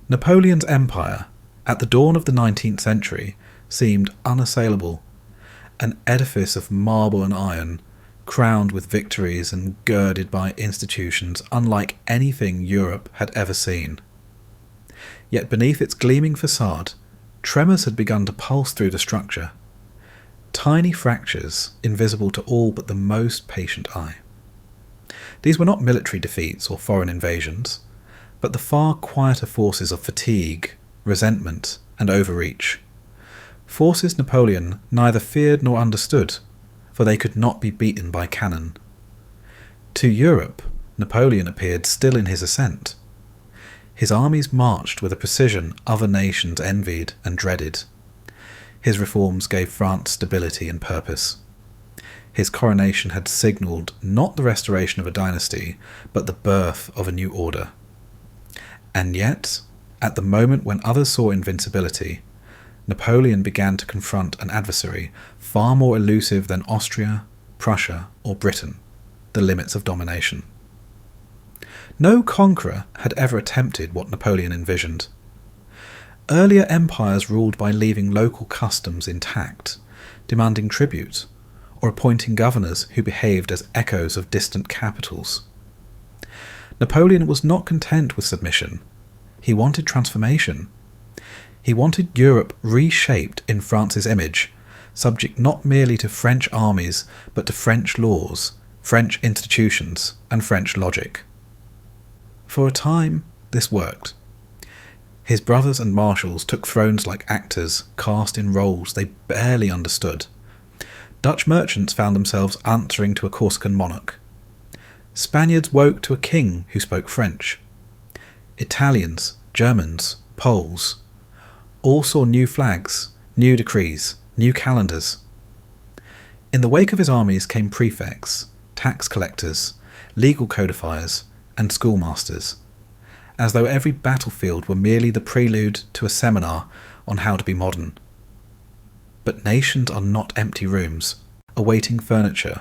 Napoleon's empire, at the dawn of the 19th century, seemed unassailable, an edifice of marble and iron, crowned with victories and girded by institutions unlike anything Europe had ever seen. Yet beneath its gleaming facade, tremors had begun to pulse through the structure. Tiny fractures, invisible to all but the most patient eye. These were not military defeats or foreign invasions, but the far quieter forces of fatigue, resentment, and overreach. Forces Napoleon neither feared nor understood, for they could not be beaten by cannon. To Europe, Napoleon appeared still in his ascent. His armies marched with a precision other nations envied and dreaded. His reforms gave France stability and purpose. His coronation had signalled not the restoration of a dynasty, but the birth of a new order. And yet, at the moment when others saw invincibility, Napoleon began to confront an adversary far more elusive than Austria, Prussia, or Britain, the limits of domination. No conqueror had ever attempted what Napoleon envisioned. Earlier empires ruled by leaving local customs intact, demanding tribute, or appointing governors who behaved as echoes of distant capitals. Napoleon was not content with submission. He wanted transformation. He wanted Europe reshaped in France's image, subject not merely to French armies, but to French laws, French institutions, and French logic. For a time, this worked. His brothers and marshals took thrones like actors cast in roles they barely understood. Dutch merchants found themselves answering to a Corsican monarch. Spaniards woke to a king who spoke French. Italians, Germans, Poles all saw new flags, new decrees, new calendars. In the wake of his armies came prefects, tax collectors, legal codifiers, and schoolmasters, as though every battlefield were merely the prelude to a seminar on how to be modern. But nations are not empty rooms, awaiting furniture.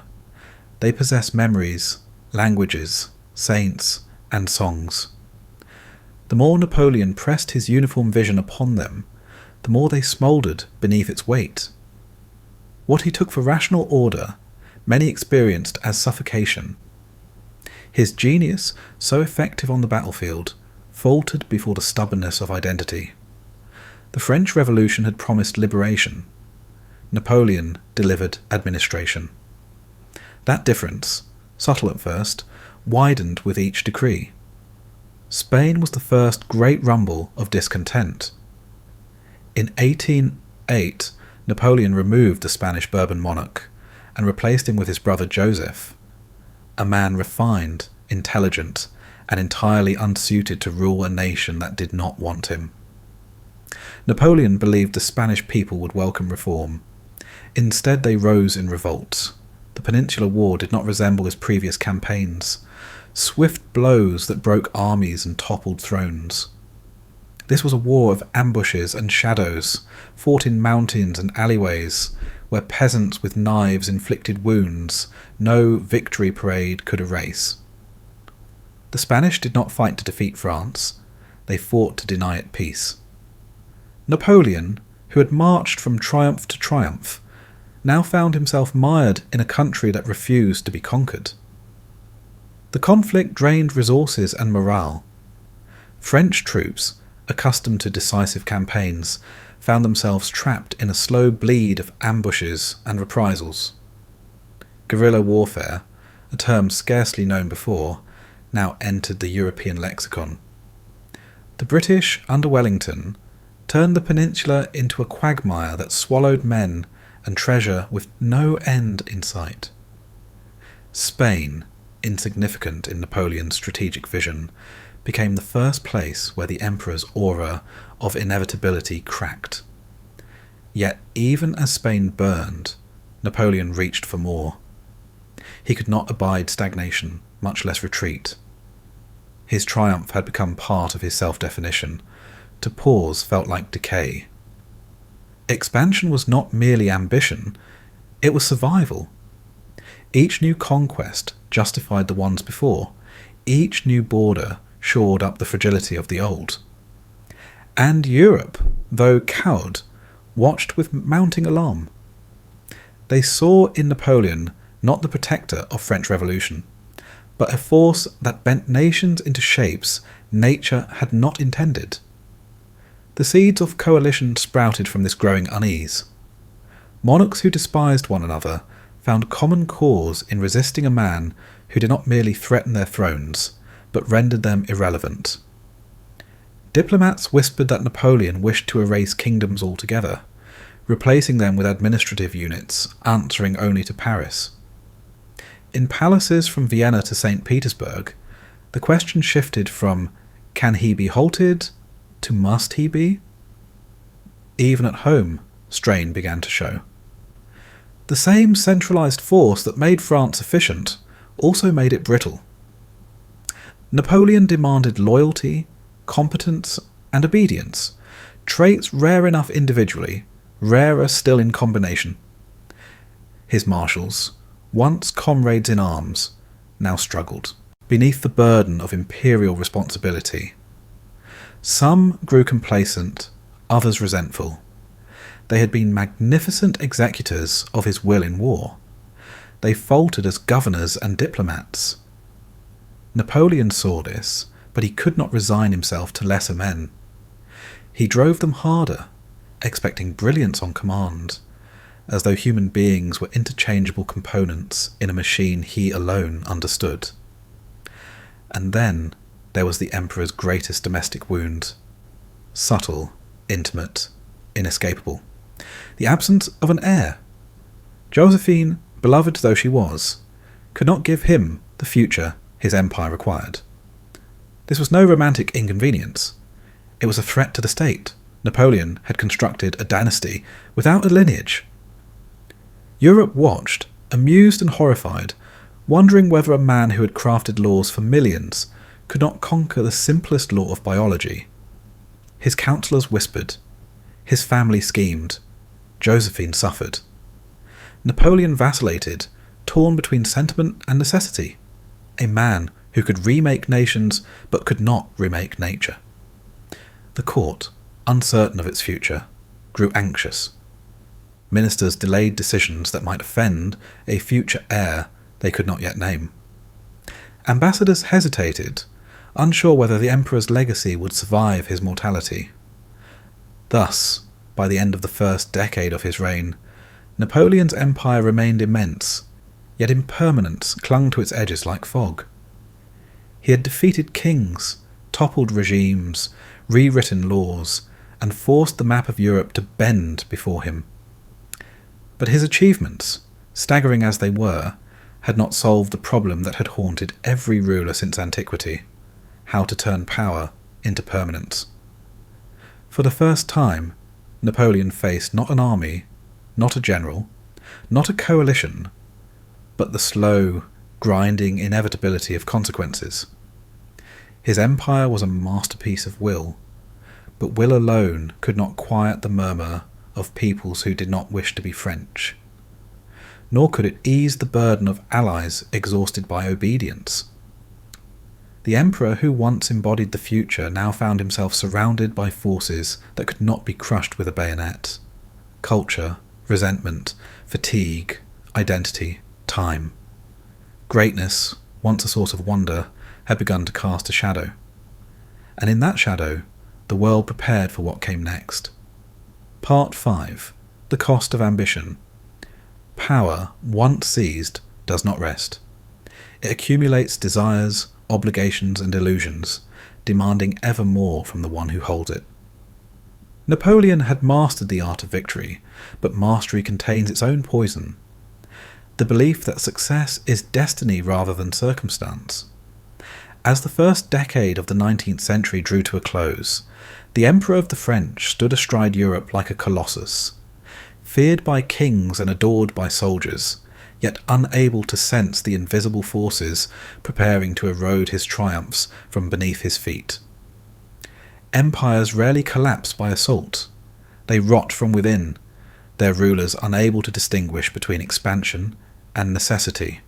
They possess memories, languages, saints, and songs. The more Napoleon pressed his uniform vision upon them, the more they smouldered beneath its weight. What he took for rational order, many experienced as suffocation. His genius, so effective on the battlefield, faltered before the stubbornness of identity. The French Revolution had promised liberation. Napoleon delivered administration. That difference, subtle at first, widened with each decree. Spain was the first great rumble of discontent. In 1808, Napoleon removed the Spanish Bourbon monarch and replaced him with his brother Joseph, a man refined, intelligent, and entirely unsuited to rule a nation that did not want him. Napoleon believed the Spanish people would welcome reform. Instead, they rose in revolt. The Peninsular War did not resemble his previous campaigns, swift blows that broke armies and toppled thrones. This was a war of ambushes and shadows, fought in mountains and alleyways, where peasants with knives inflicted wounds no victory parade could erase. The Spanish did not fight to defeat France, they fought to deny it peace. Napoleon, who had marched from triumph to triumph, now found himself mired in a country that refused to be conquered. The conflict drained resources and morale. French troops, accustomed to decisive campaigns, found themselves trapped in a slow bleed of ambushes and reprisals. Guerrilla warfare, a term scarcely known before, now entered the European lexicon. The British, under Wellington, turned the peninsula into a quagmire that swallowed men and treasure with no end in sight. Spain, insignificant in Napoleon's strategic vision, became the first place where the emperor's aura of inevitability cracked. Yet even as Spain burned, Napoleon reached for more. He could not abide stagnation, much less retreat. His triumph had become part of his self-definition. To pause felt like decay. Expansion was not merely ambition, it was survival. Each new conquest justified the ones before. Each new border shored up the fragility of the old. And Europe, though cowed, watched with mounting alarm. They saw in Napoleon not the protector of French Revolution, but a force that bent nations into shapes nature had not intended. The seeds of coalition sprouted from this growing unease. Monarchs who despised one another found common cause in resisting a man who did not merely threaten their thrones, but rendered them irrelevant. Diplomats whispered that Napoleon wished to erase kingdoms altogether, replacing them with administrative units answering only to Paris. In palaces from Vienna to St. Petersburg, the question shifted from "can he be halted?" to "must he be?" Even at home, strain began to show. The same centralised force that made France efficient also made it brittle. Napoleon demanded loyalty, competence, and obedience, traits rare enough individually, rarer still in combination. His marshals, once comrades in arms, now struggled beneath the burden of imperial responsibility. Some grew complacent, others resentful. They had been magnificent executors of his will in war. They faltered as governors and diplomats. Napoleon saw this, but he could not resign himself to lesser men. He drove them harder, expecting brilliance on command, as though human beings were interchangeable components in a machine he alone understood. And then there was the emperor's greatest domestic wound. subtle, intimate, inescapable. The absence of an heir. Josephine, beloved though she was, could not give him the future his empire required. This was no romantic inconvenience. It was a threat to the state. Napoleon had constructed a dynasty without a lineage. Europe watched, amused and horrified, wondering whether a man who had crafted laws for millions could not conquer the simplest law of biology. His counsellors whispered. His family schemed. Josephine suffered. Napoleon vacillated, torn between sentiment and necessity. A man who could remake nations but could not remake nature. The court, uncertain of its future, grew anxious. Ministers delayed decisions that might offend a future heir they could not yet name. Ambassadors hesitated, unsure whether the emperor's legacy would survive his mortality. Thus, by the end of the first decade of his reign, Napoleon's empire remained immense, yet impermanence clung to its edges like fog. He had defeated kings, toppled regimes, rewritten laws, and forced the map of Europe to bend before him. But his achievements, staggering as they were, had not solved the problem that had haunted every ruler since antiquity: how to turn power into permanence. For the first time, Napoleon faced not an army, not a general, not a coalition, but the slow, grinding inevitability of consequences. His empire was a masterpiece of will, but will alone could not quiet the murmur of peoples who did not wish to be French. Nor could it ease the burden of allies exhausted by obedience. The emperor who once embodied the future now found himself surrounded by forces that could not be crushed with a bayonet. Culture, resentment, fatigue, identity, time. Greatness, once a source of wonder, had begun to cast a shadow. And in that shadow, the world prepared for what came next. Part 5. The Cost of Ambition. Power, once seized, does not rest. It accumulates desires, obligations and illusions, demanding ever more from the one who holds it. Napoleon had mastered the art of victory, but mastery contains its own poison. The belief that success is destiny rather than circumstance. As the first decade of the 19th century drew to a close, the Emperor of the French stood astride Europe like a colossus, feared by kings and adored by soldiers, yet unable to sense the invisible forces preparing to erode his triumphs from beneath his feet. Empires rarely collapse by assault. They rot from within, their rulers unable to distinguish between expansion and necessity.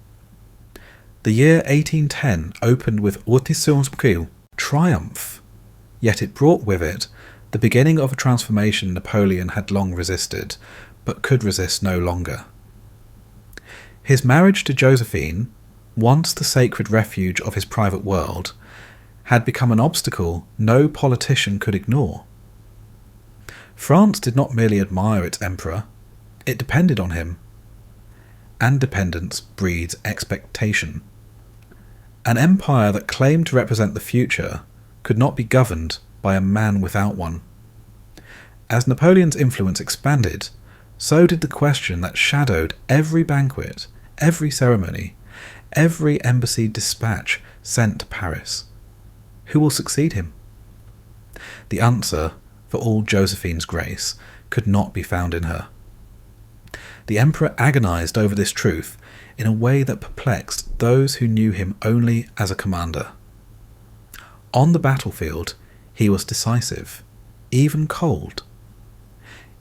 The year 1810 opened with triumph, yet it brought with it the beginning of a transformation Napoleon had long resisted, but could resist no longer. His marriage to Josephine, once the sacred refuge of his private world, had become an obstacle no politician could ignore. France did not merely admire its emperor, it depended on him. And dependence breeds expectation. An empire that claimed to represent the future could not be governed by a man without one. As Napoleon's influence expanded, so did the question that shadowed every banquet, every ceremony, every embassy dispatch sent to Paris. Who will succeed him? The answer, for all Josephine's grace, could not be found in her. The emperor agonized over this truth in a way that perplexed those who knew him only as a commander. On the battlefield, he was decisive, even cold.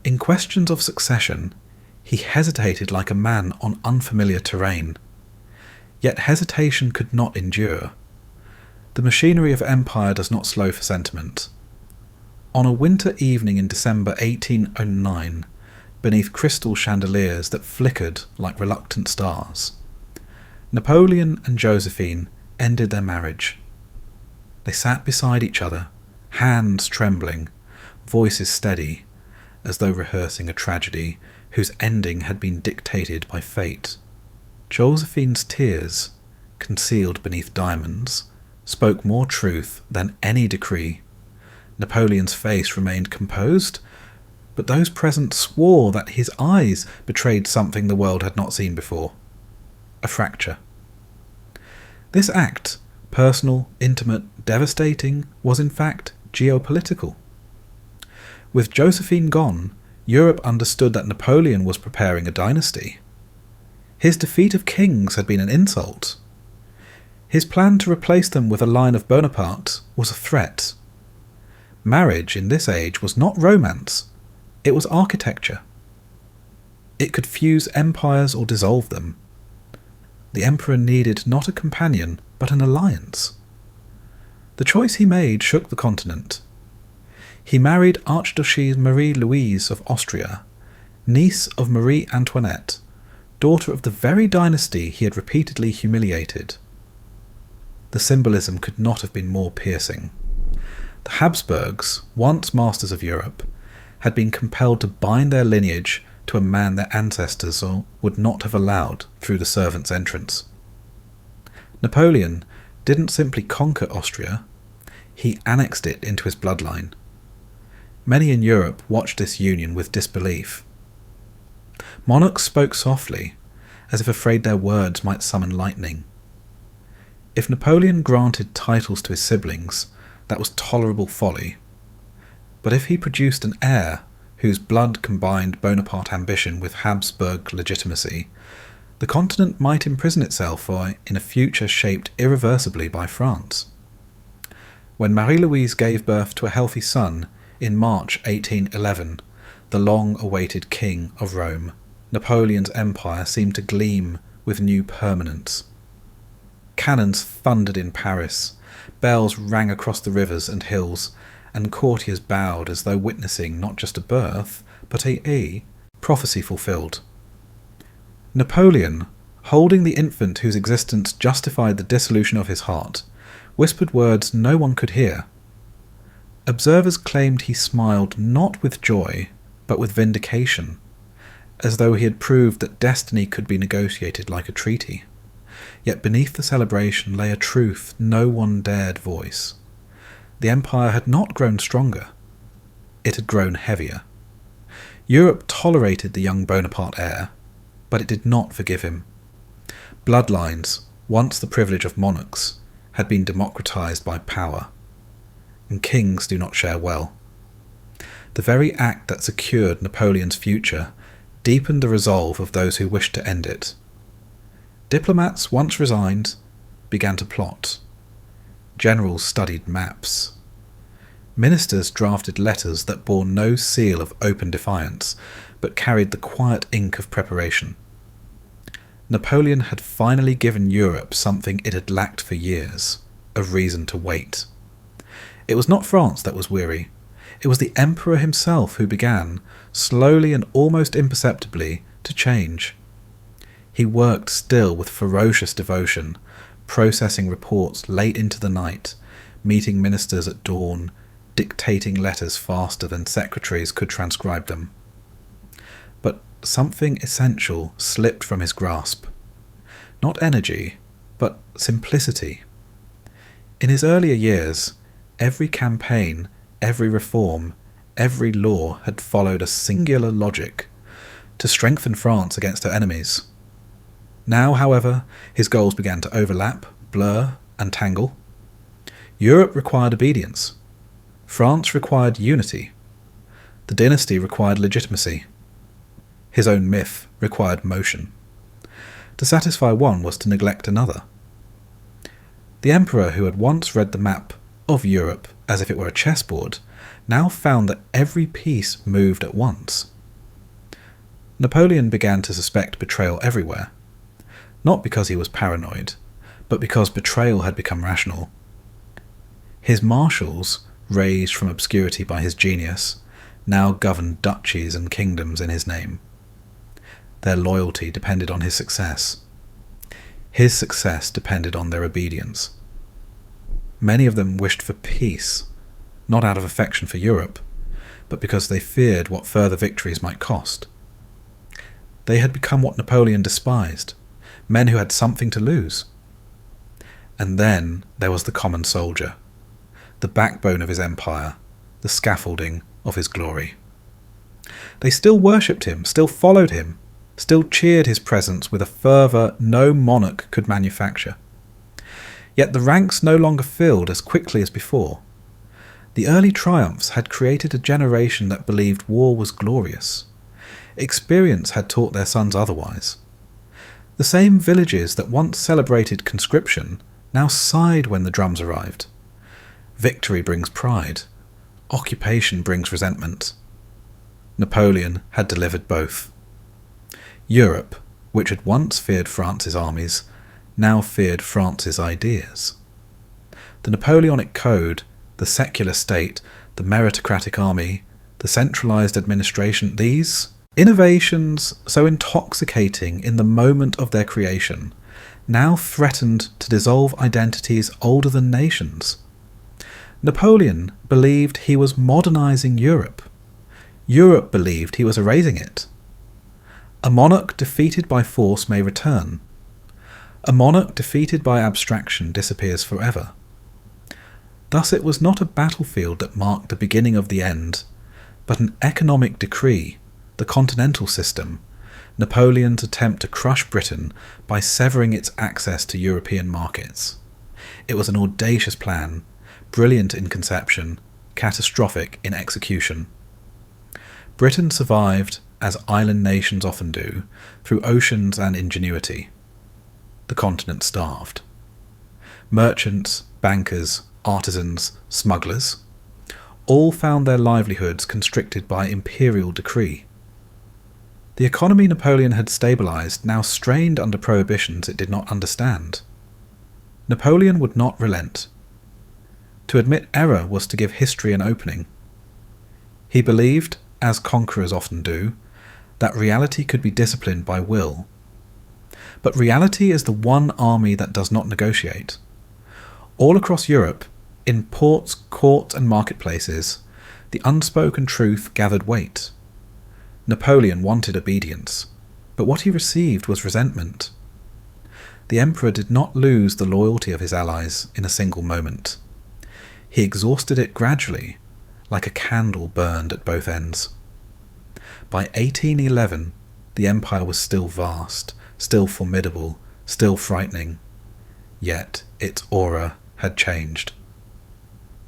In questions of succession, he hesitated like a man on unfamiliar terrain. Yet hesitation could not endure. The machinery of empire does not slow for sentiment. On a winter evening in December 1809, beneath crystal chandeliers that flickered like reluctant stars, Napoleon and Josephine ended their marriage. They sat beside each other, hands trembling, voices steady, as though rehearsing a tragedy whose ending had been dictated by fate. Josephine's tears, concealed beneath diamonds, spoke more truth than any decree. Napoleon's face remained composed, but those present swore that his eyes betrayed something the world had not seen before: a fracture. This act, personal, intimate, devastating, was in fact geopolitical. With Josephine gone, Europe understood that Napoleon was preparing a dynasty. His defeat of kings had been an insult. His plan to replace them with a line of Bonaparte was a threat. Marriage in this age was not romance, it was architecture. It could fuse empires or dissolve them. The emperor needed not a companion, but an alliance. The choice he made shook the continent. He married Archduchess Marie-Louise of Austria, niece of Marie Antoinette, daughter of the very dynasty he had repeatedly humiliated. The symbolism could not have been more piercing. The Habsburgs, once masters of Europe, had been compelled to bind their lineage to a man their ancestors would not have allowed through the servant's entrance. Napoleon didn't simply conquer Austria, he annexed it into his bloodline. Many in Europe watched this union with disbelief. Monarchs spoke softly, as if afraid their words might summon lightning. If Napoleon granted titles to his siblings, that was tolerable folly. But if he produced an heir whose blood combined Bonaparte ambition with Habsburg legitimacy, the continent might imprison itself in a future shaped irreversibly by France. When Marie-Louise gave birth to a healthy son in March 1811, the long-awaited King of Rome, Napoleon's empire seemed to gleam with new permanence. Cannons thundered in Paris, bells rang across the rivers and hills, and courtiers bowed as though witnessing not just a birth, but a prophecy fulfilled. Napoleon, holding the infant whose existence justified the dissolution of his heart, whispered words no one could hear. Observers claimed he smiled not with joy, but with vindication, as though he had proved that destiny could be negotiated like a treaty. Yet beneath the celebration lay a truth no one dared voice. The empire had not grown stronger. It had grown heavier. Europe tolerated the young Bonaparte heir, but it did not forgive him. Bloodlines, once the privilege of monarchs, had been democratized by power, and kings do not share well. The very act that secured Napoleon's future deepened the resolve of those who wished to end it. Diplomats, once resigned, began to plot. Generals studied maps. Ministers drafted letters that bore no seal of open defiance, but carried the quiet ink of preparation. Napoleon had finally given Europe something it had lacked for years, a reason to wait. It was not France that was weary. It was the emperor himself who began, slowly and almost imperceptibly, to change. He worked still with ferocious devotion, processing reports late into the night, meeting ministers at dawn, dictating letters faster than secretaries could transcribe them. But something essential slipped from his grasp. Not energy, but simplicity. In his earlier years, every campaign, every reform, every law had followed a singular logic: to strengthen France against her enemies. Now, however, his goals began to overlap, blur, and tangle. Europe required obedience. France required unity. The dynasty required legitimacy. His own myth required motion. To satisfy one was to neglect another. The emperor, who had once read the map of Europe as if it were a chessboard, now found that every piece moved at once. Napoleon began to suspect betrayal everywhere, not because he was paranoid, but because betrayal had become rational. His marshals, raised from obscurity by his genius, now governed duchies and kingdoms in his name. Their loyalty depended on his success. His success depended on their obedience. Many of them wished for peace, not out of affection for Europe, but because they feared what further victories might cost. They had become what Napoleon despised, men who had something to lose. And then there was the common soldier, the backbone of his empire, the scaffolding of his glory. They still worshipped him, still followed him, still cheered his presence with a fervour no monarch could manufacture. Yet the ranks no longer filled as quickly as before. The early triumphs had created a generation that believed war was glorious. Experience had taught their sons otherwise. The same villages that once celebrated conscription now sighed when the drums arrived. Victory brings pride. Occupation brings resentment. Napoleon had delivered both. Europe, which had once feared France's armies, now feared France's ideas. The Napoleonic Code, the secular state, the meritocratic army, the centralised administration, these innovations, so intoxicating in the moment of their creation, now threatened to dissolve identities older than nations. Napoleon believed he was modernising Europe. Europe believed he was erasing it. A monarch defeated by force may return. A monarch defeated by abstraction disappears forever. Thus it was not a battlefield that marked the beginning of the end, but an economic decree, the continental system, Napoleon's attempt to crush Britain by severing its access to European markets. It was an audacious plan, brilliant in conception, catastrophic in execution. Britain survived, as island nations often do, through oceans and ingenuity. The continent starved. Merchants, bankers, artisans, smugglers, all found their livelihoods constricted by imperial decree. The economy Napoleon had stabilised now strained under prohibitions it did not understand. Napoleon would not relent. To admit error was to give history an opening. He believed, as conquerors often do, that reality could be disciplined by will. But reality is the one army that does not negotiate. All across Europe, in ports, courts and marketplaces, the unspoken truth gathered weight. Napoleon wanted obedience, but what he received was resentment. The emperor did not lose the loyalty of his allies in a single moment. He exhausted it gradually, like a candle burned at both ends. By 1811, the empire was still vast, still formidable, still frightening. Yet its aura had changed.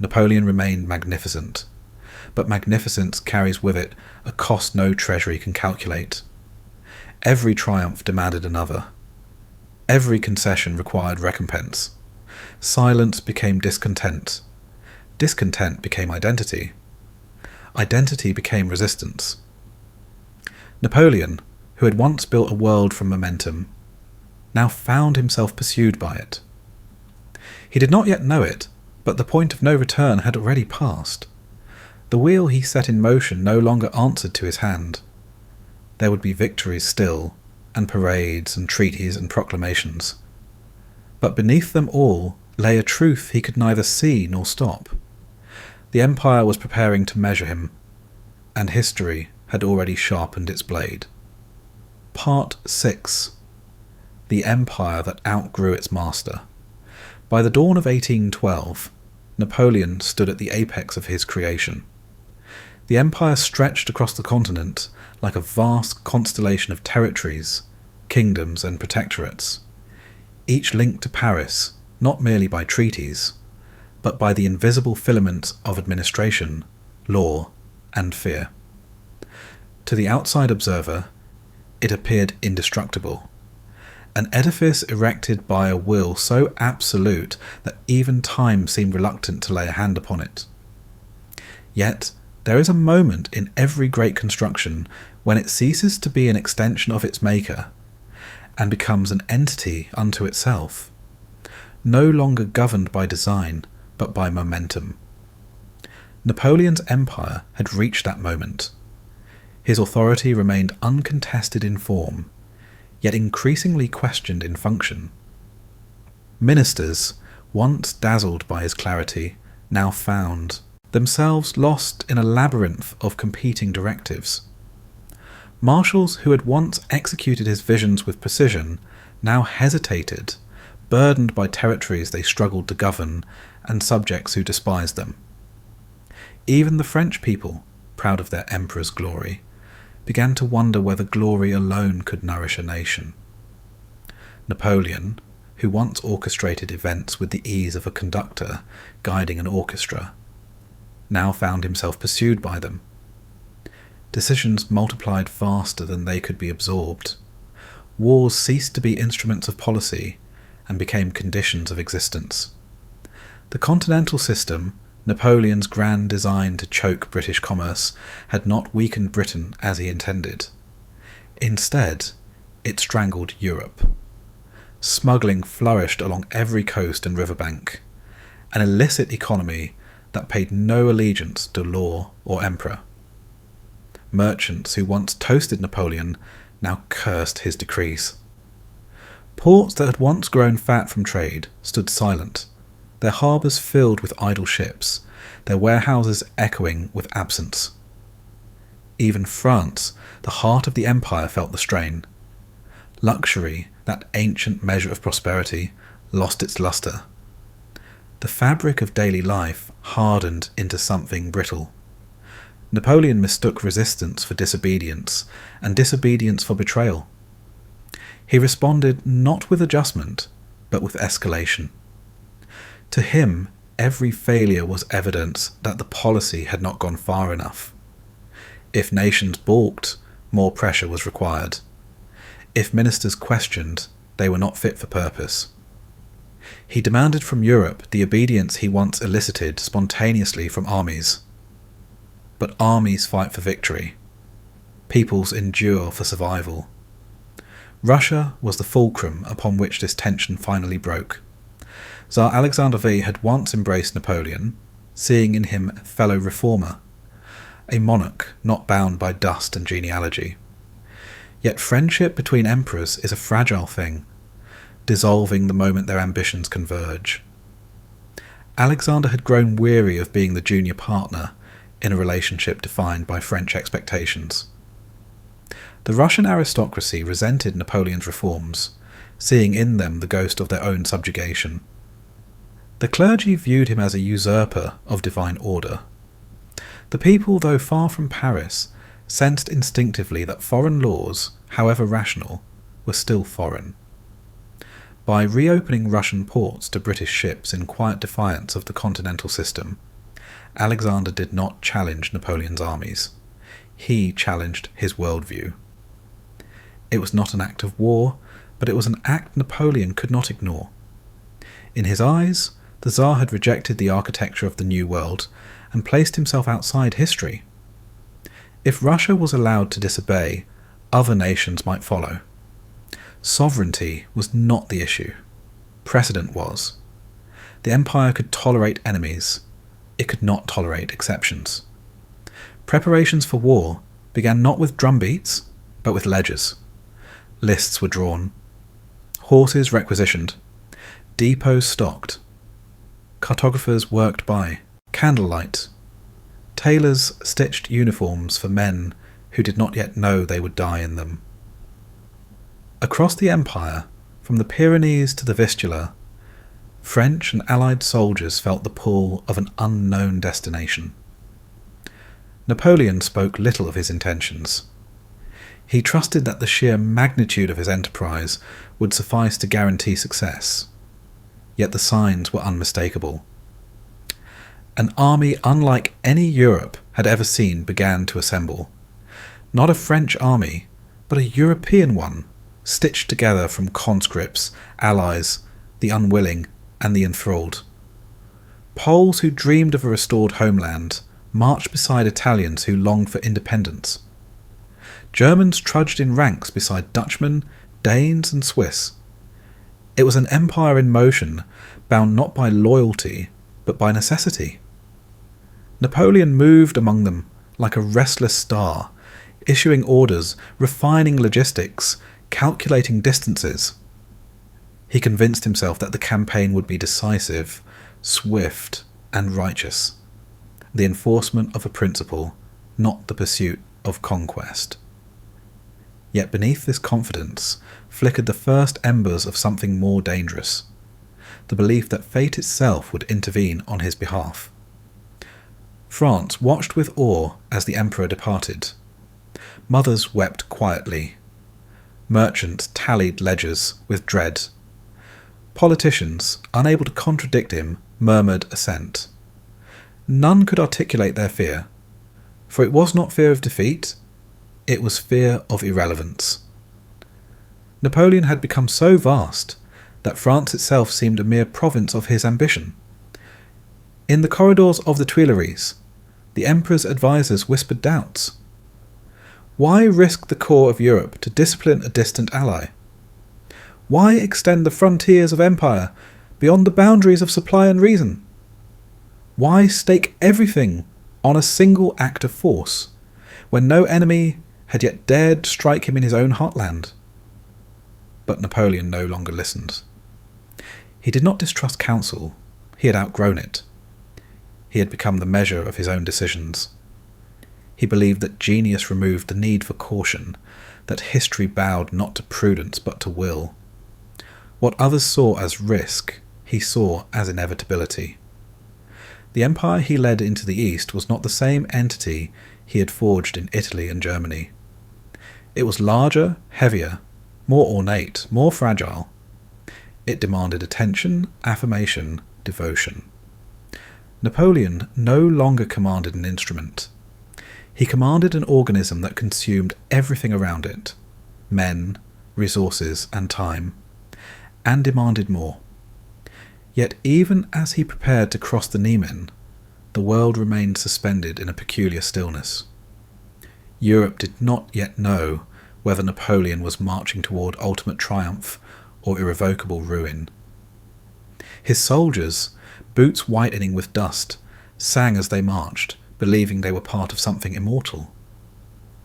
Napoleon remained magnificent, but magnificence carries with it a cost no treasury can calculate. Every triumph demanded another. Every concession required recompense. Silence became discontent. Discontent became identity. Identity became resistance. Napoleon, who had once built a world from momentum, now found himself pursued by it. He did not yet know it, but the point of no return had already passed. The wheel he set in motion no longer answered to his hand. There would be victories still, and parades and treaties and proclamations. But beneath them all lay a truth he could neither see nor stop. The empire was preparing to measure him, and history had already sharpened its blade. Part 6. The Empire that outgrew its master. By the dawn of 1812, Napoleon stood at the apex of his creation. The empire stretched across the continent like a vast constellation of territories, kingdoms and protectorates, each linked to Paris not merely by treaties, but by the invisible filaments of administration, law, and fear. To the outside observer, it appeared indestructible, an edifice erected by a will so absolute that even time seemed reluctant to lay a hand upon it. Yet there is a moment in every great construction when it ceases to be an extension of its maker and becomes an entity unto itself, no longer governed by design but by momentum. Napoleon's empire had reached that moment. His authority remained uncontested in form, yet increasingly questioned in function. Ministers, once dazzled by his clarity, now found themselves lost in a labyrinth of competing directives. Marshals who had once executed his visions with precision now hesitated, burdened by territories they struggled to govern and subjects who despised them. Even the French people, proud of their emperor's glory, began to wonder whether glory alone could nourish a nation. Napoleon, who once orchestrated events with the ease of a conductor guiding an orchestra, now found himself pursued by them. Decisions multiplied faster than they could be absorbed. Wars ceased to be instruments of policy and became conditions of existence. The continental system, Napoleon's grand design to choke British commerce, had not weakened Britain as he intended. Instead, it strangled Europe. Smuggling flourished along every coast and riverbank, an illicit economy that paid no allegiance to law or emperor. Merchants who once toasted Napoleon now cursed his decrees. Ports that had once grown fat from trade stood silent, their harbours filled with idle ships, their warehouses echoing with absence. Even France, the heart of the empire, felt the strain. Luxury, that ancient measure of prosperity, lost its lustre. The fabric of daily life hardened into something brittle. Napoleon mistook resistance for disobedience, and disobedience for betrayal. He responded not with adjustment, but with escalation. To him, every failure was evidence that the policy had not gone far enough. If nations balked, more pressure was required. If ministers questioned, they were not fit for purpose. He demanded from Europe the obedience he once elicited spontaneously from armies. But armies fight for victory. Peoples endure for survival. Russia was the fulcrum upon which this tension finally broke. Tsar Alexander V had once embraced Napoleon, seeing in him a fellow reformer, a monarch not bound by dust and genealogy. Yet friendship between emperors is a fragile thing, dissolving the moment their ambitions converge. Alexander had grown weary of being the junior partner in a relationship defined by French expectations. The Russian aristocracy resented Napoleon's reforms, seeing in them the ghost of their own subjugation. The clergy viewed him as a usurper of divine order. The people, though far from Paris, sensed instinctively that foreign laws, however rational, were still foreign. By reopening Russian ports to British ships in quiet defiance of the continental system, Alexander did not challenge Napoleon's armies. He challenged his worldview. It was not an act of war, but it was an act Napoleon could not ignore. In his eyes, the Tsar had rejected the architecture of the New World and placed himself outside history. If Russia was allowed to disobey, other nations might follow. Sovereignty was not the issue. Precedent was. The empire could tolerate enemies. It could not tolerate exceptions. Preparations for war began not with drumbeats, but with ledgers. Lists were drawn. Horses requisitioned. Depots stocked. Cartographers worked by candlelight. Tailors stitched uniforms for men who did not yet know they would die in them. Across the empire, from the Pyrenees to the Vistula, French and Allied soldiers felt the pull of an unknown destination. Napoleon spoke little of his intentions. He trusted that the sheer magnitude of his enterprise would suffice to guarantee success. Yet the signs were unmistakable. An army unlike any Europe had ever seen began to assemble. Not a French army, but a European one, stitched together from conscripts, allies, the unwilling, and the enthralled. Poles who dreamed of a restored homeland marched beside Italians who longed for independence. Germans trudged in ranks beside Dutchmen, Danes, and Swiss. It was an empire in motion, bound not by loyalty, but by necessity. Napoleon moved among them like a restless star, issuing orders, refining logistics, calculating distances. He convinced himself that the campaign would be decisive, swift, and righteous. The enforcement of a principle, not the pursuit of conquest. Yet beneath this confidence flickered the first embers of something more dangerous, the belief that fate itself would intervene on his behalf. France watched with awe as the emperor departed. Mothers wept quietly. Merchants tallied ledgers with dread. Politicians, unable to contradict him, murmured assent. None could articulate their fear, for it was not fear of defeat, it was fear of irrelevance. Napoleon had become so vast that France itself seemed a mere province of his ambition. In the corridors of the Tuileries, the emperor's advisers whispered doubts. Why risk the core of Europe to discipline a distant ally? Why extend the frontiers of empire beyond the boundaries of supply and reason? Why stake everything on a single act of force, when no enemy had yet dared strike him in his own heartland? But Napoleon no longer listened. He did not distrust counsel, he had outgrown it. He had become the measure of his own decisions. He believed that genius removed the need for caution, that history bowed not to prudence but to will. What others saw as risk, he saw as inevitability. The empire he led into the east was not the same entity he had forged in Italy and Germany. It was larger, heavier, more ornate, more fragile. It demanded attention, affirmation, devotion. Napoleon no longer commanded an instrument. He commanded an organism that consumed everything around it, men, resources, and time, and demanded more. Yet even as he prepared to cross the Niemen, the world remained suspended in a peculiar stillness. Europe did not yet know whether Napoleon was marching toward ultimate triumph or irrevocable ruin. His soldiers, boots whitening with dust, sang as they marched, believing they were part of something immortal.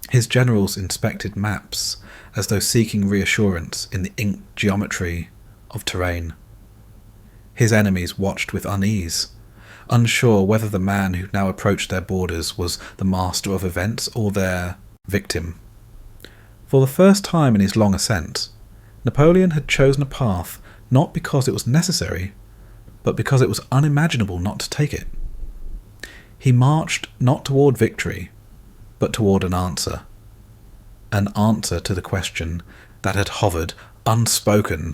His generals inspected maps as though seeking reassurance in the inked geometry of terrain. His enemies watched with unease, unsure whether the man who now approached their borders was the master of events or their victim. For the first time in his long ascent, Napoleon had chosen a path not because it was necessary, but because it was unimaginable not to take it. He marched not toward victory, but toward an answer to the question that had hovered, unspoken,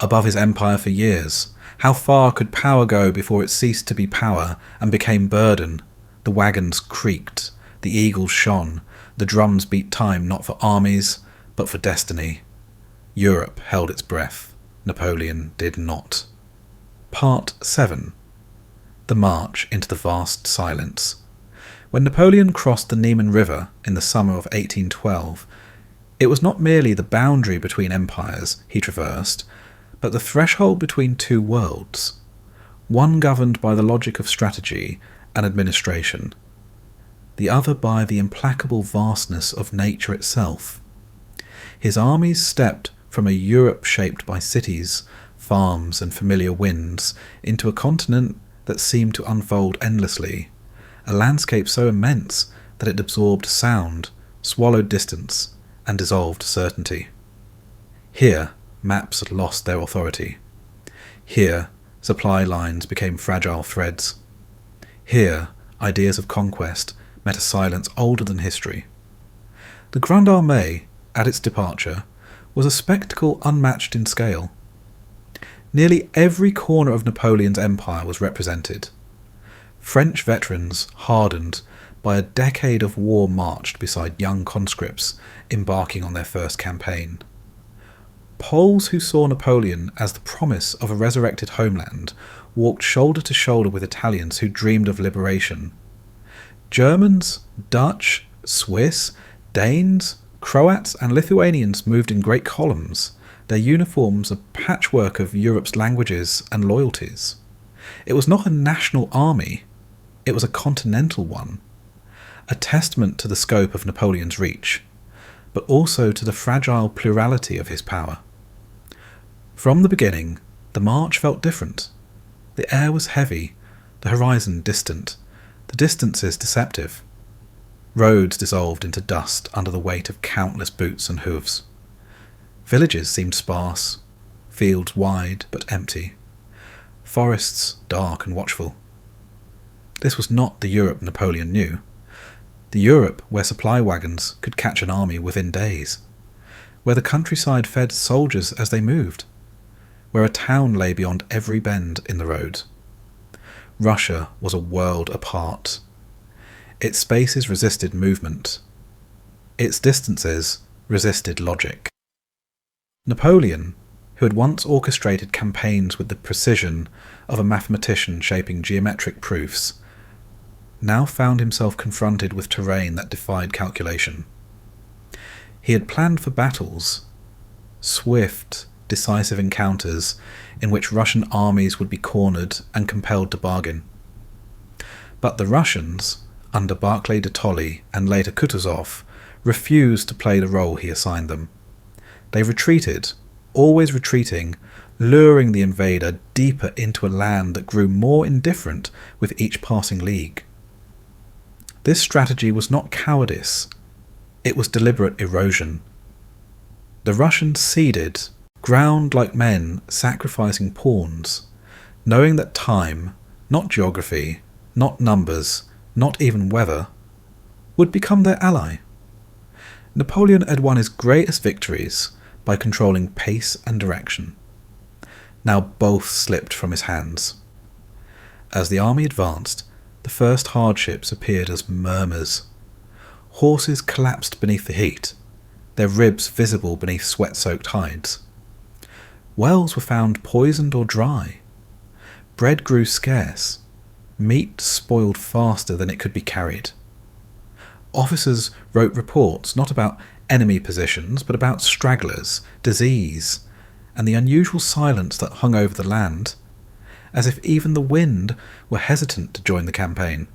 above his empire for years. How far could power go before it ceased to be power and became burden? The wagons creaked, the eagles shone, the drums beat time not for armies, but for destiny. Europe held its breath. Napoleon did not. Part 7. The March into the Vast Silence. When Napoleon crossed the Niemen River in the summer of 1812, it was not merely the boundary between empires he traversed, but the threshold between two worlds, one governed by the logic of strategy and administration, the other by the implacable vastness of nature itself. His armies stepped from a Europe shaped by cities, farms, and familiar winds into a continent that seemed to unfold endlessly, a landscape so immense that it absorbed sound, swallowed distance, and dissolved certainty. Here, maps had lost their authority. Here, supply lines became fragile threads. Here, ideas of conquest met a silence older than history. The Grande Armée, at its departure, was a spectacle unmatched in scale. Nearly every corner of Napoleon's empire was represented. French veterans, hardened by a decade of war, marched beside young conscripts embarking on their first campaign. Poles who saw Napoleon as the promise of a resurrected homeland walked shoulder to shoulder with Italians who dreamed of liberation. Germans, Dutch, Swiss, Danes, Croats and Lithuanians moved in great columns, their uniforms a patchwork of Europe's languages and loyalties. It was not a national army, it was a continental one, a testament to the scope of Napoleon's reach, but also to the fragile plurality of his power. From the beginning, the march felt different. The air was heavy, the horizon distant, the distances deceptive. Roads dissolved into dust under the weight of countless boots and hooves. Villages seemed sparse, fields wide but empty, forests dark and watchful. This was not the Europe Napoleon knew. The Europe where supply wagons could catch an army within days, where the countryside fed soldiers as they moved, where a town lay beyond every bend in the road. Russia was a world apart. Its spaces resisted movement. Its distances resisted logic. Napoleon, who had once orchestrated campaigns with the precision of a mathematician shaping geometric proofs, now found himself confronted with terrain that defied calculation. He had planned for battles, swift, decisive encounters in which Russian armies would be cornered and compelled to bargain. But the Russians, under Barclay de Tolly and later Kutuzov, refused to play the role he assigned them. They retreated, always retreating, luring the invader deeper into a land that grew more indifferent with each passing league. This strategy was not cowardice, it was deliberate erosion. The Russians ceded, ground like men sacrificing pawns, knowing that time, not geography, not numbers, not even weather, would become their ally. Napoleon had won his greatest victories by controlling pace and direction. Now both slipped from his hands. As the army advanced, the first hardships appeared as murmurs. Horses collapsed beneath the heat, their ribs visible beneath sweat-soaked hides. Wells were found poisoned or dry. Bread grew scarce. Meat spoiled faster than it could be carried. Officers wrote reports not about enemy positions, but about stragglers, disease, and the unusual silence that hung over the land, as if even the wind were hesitant to join the campaign.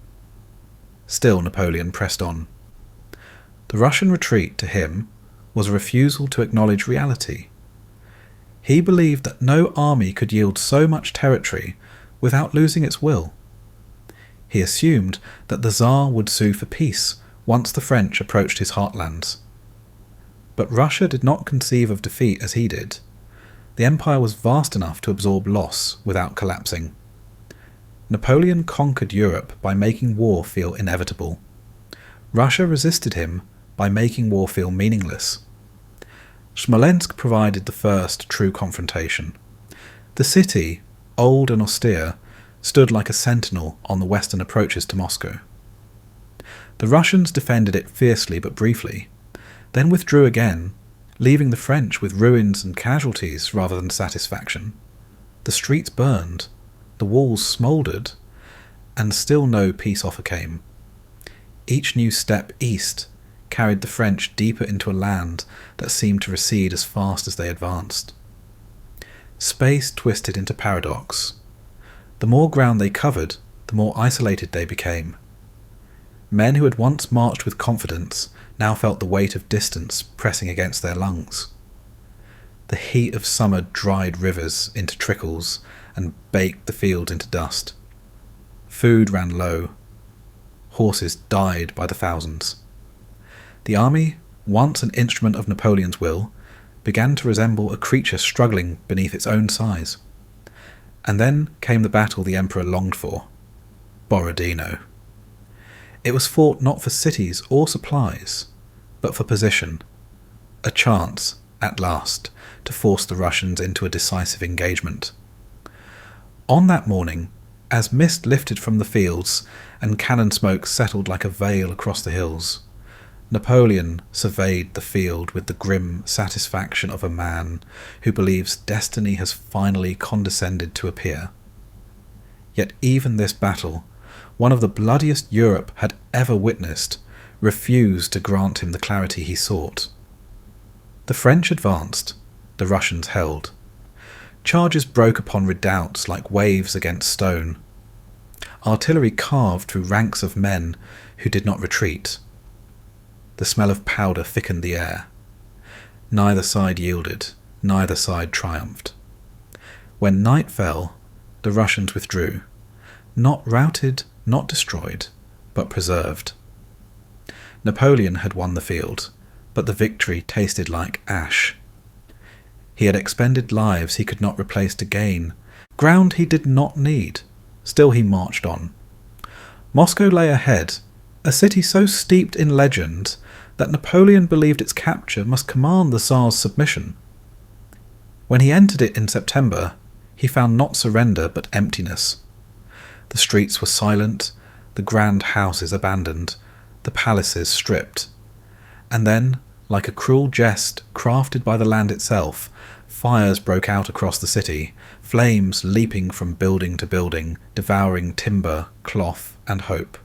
Still Napoleon pressed on. The Russian retreat, to him, was a refusal to acknowledge reality. He believed that no army could yield so much territory without losing its will. He assumed that the Tsar would sue for peace once the French approached his heartlands. But Russia did not conceive of defeat as he did. The empire was vast enough to absorb loss without collapsing. Napoleon conquered Europe by making war feel inevitable. Russia resisted him by making war feel meaningless. Smolensk provided the first true confrontation. The city, old and austere, stood like a sentinel on the western approaches to Moscow. The Russians defended it fiercely but briefly, then withdrew again, leaving the French with ruins and casualties rather than satisfaction. The streets burned, the walls smouldered, and still no peace offer came. Each new step east carried the French deeper into a land that seemed to recede as fast as they advanced. Space twisted into paradox. The more ground they covered, the more isolated they became. Men who had once marched with confidence now felt the weight of distance pressing against their lungs. The heat of summer dried rivers into trickles and baked the fields into dust. Food ran low. Horses died by the thousands. The army, once an instrument of Napoleon's will, began to resemble a creature struggling beneath its own size. And then came the battle the emperor longed for, Borodino. It was fought not for cities or supplies, but for position, a chance, at last, to force the Russians into a decisive engagement. On that morning, as mist lifted from the fields and cannon smoke settled like a veil across the hills, Napoleon surveyed the field with the grim satisfaction of a man who believes destiny has finally condescended to appear. Yet even this battle, one of the bloodiest Europe had ever witnessed, refused to grant him the clarity he sought. The French advanced, the Russians held. Charges broke upon redoubts like waves against stone. Artillery carved through ranks of men who did not retreat. The smell of powder thickened the air. Neither side yielded, neither side triumphed. When night fell, the Russians withdrew, not routed, not destroyed, but preserved. Napoleon had won the field, but the victory tasted like ash. He had expended lives he could not replace to gain, ground he did not need. Still he marched on. Moscow lay ahead, a city so steeped in legend that Napoleon believed its capture must command the Tsar's submission. When he entered it in September, he found not surrender but emptiness. The streets were silent, the grand houses abandoned, the palaces stripped. And then, like a cruel jest crafted by the land itself, fires broke out across the city, flames leaping from building to building, devouring timber, cloth, and hope.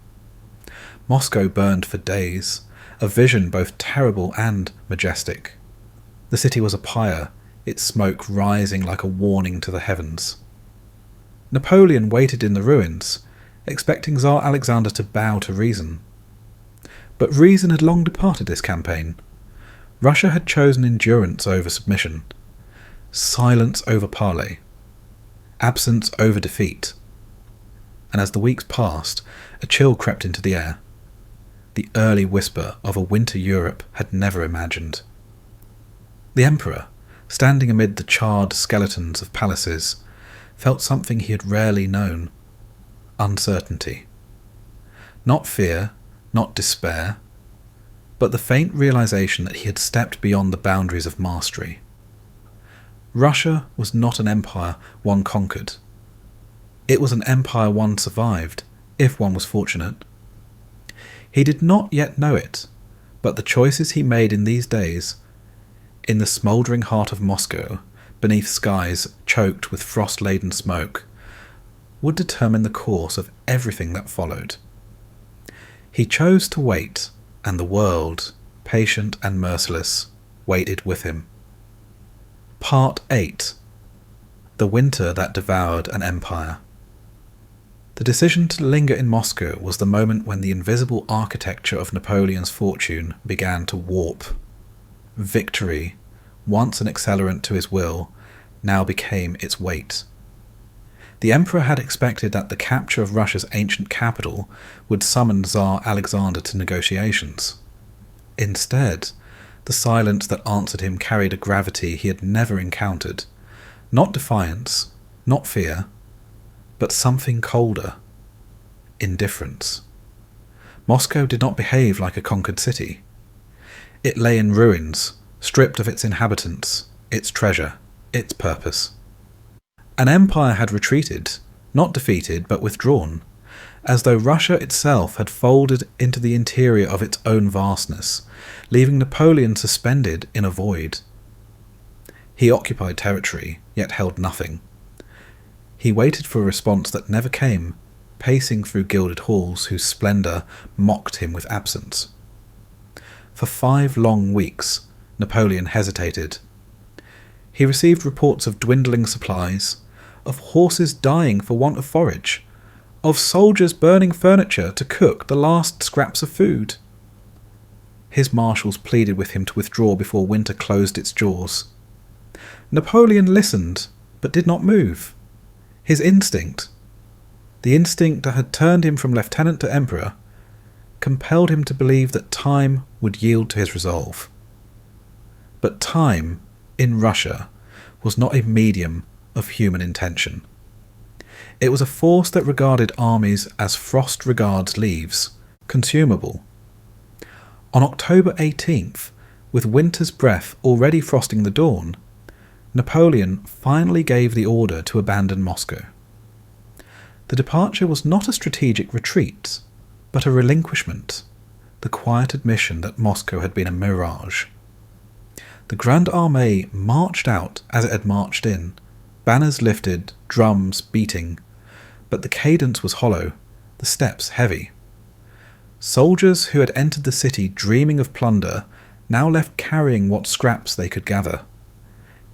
Moscow burned for days, a vision both terrible and majestic. The city was a pyre, its smoke rising like a warning to the heavens. Napoleon waited in the ruins, expecting Tsar Alexander to bow to reason. But reason had long departed this campaign. Russia had chosen endurance over submission, silence over parley, absence over defeat. And as the weeks passed, a chill crept into the air. The early whisper of a winter Europe had never imagined. The Emperor, standing amid the charred skeletons of palaces, felt something he had rarely known: uncertainty. Not fear, not despair, but the faint realization that he had stepped beyond the boundaries of mastery. Russia was not an empire one conquered. It was an empire one survived, if one was fortunate. He did not yet know it, but the choices he made in these days, in the smouldering heart of Moscow, beneath skies choked with frost-laden smoke, would determine the course of everything that followed. He chose to wait, and the world, patient and merciless, waited with him. Part 8. The Winter That Devoured an Empire. The decision to linger in Moscow was the moment when the invisible architecture of Napoleon's fortune began to warp. Victory, once an accelerant to his will, now became its weight. The Emperor had expected that the capture of Russia's ancient capital would summon Tsar Alexander to negotiations. Instead, the silence that answered him carried a gravity he had never encountered. Not defiance, not fear, but something colder: indifference. Moscow did not behave like a conquered city. It lay in ruins, stripped of its inhabitants, its treasure, its purpose. An empire had retreated, not defeated but withdrawn, as though Russia itself had folded into the interior of its own vastness, leaving Napoleon suspended in a void. He occupied territory, yet held nothing. He waited for a response that never came, pacing through gilded halls whose splendour mocked him with absence. For 5 long weeks, Napoleon hesitated. He received reports of dwindling supplies, of horses dying for want of forage, of soldiers burning furniture to cook the last scraps of food. His marshals pleaded with him to withdraw before winter closed its jaws. Napoleon listened, but did not move. His instinct, the instinct that had turned him from lieutenant to emperor, compelled him to believe that time would yield to his resolve. But time, in Russia, was not a medium of human intention. It was a force that regarded armies as frost regards leaves, consumable. On October 18th, with winter's breath already frosting the dawn, Napoleon finally gave the order to abandon Moscow. The departure was not a strategic retreat, but a relinquishment, the quiet admission that Moscow had been a mirage. The Grande Armée marched out as it had marched in, banners lifted, drums beating, but the cadence was hollow, the steps heavy. Soldiers who had entered the city dreaming of plunder now left carrying what scraps they could gather.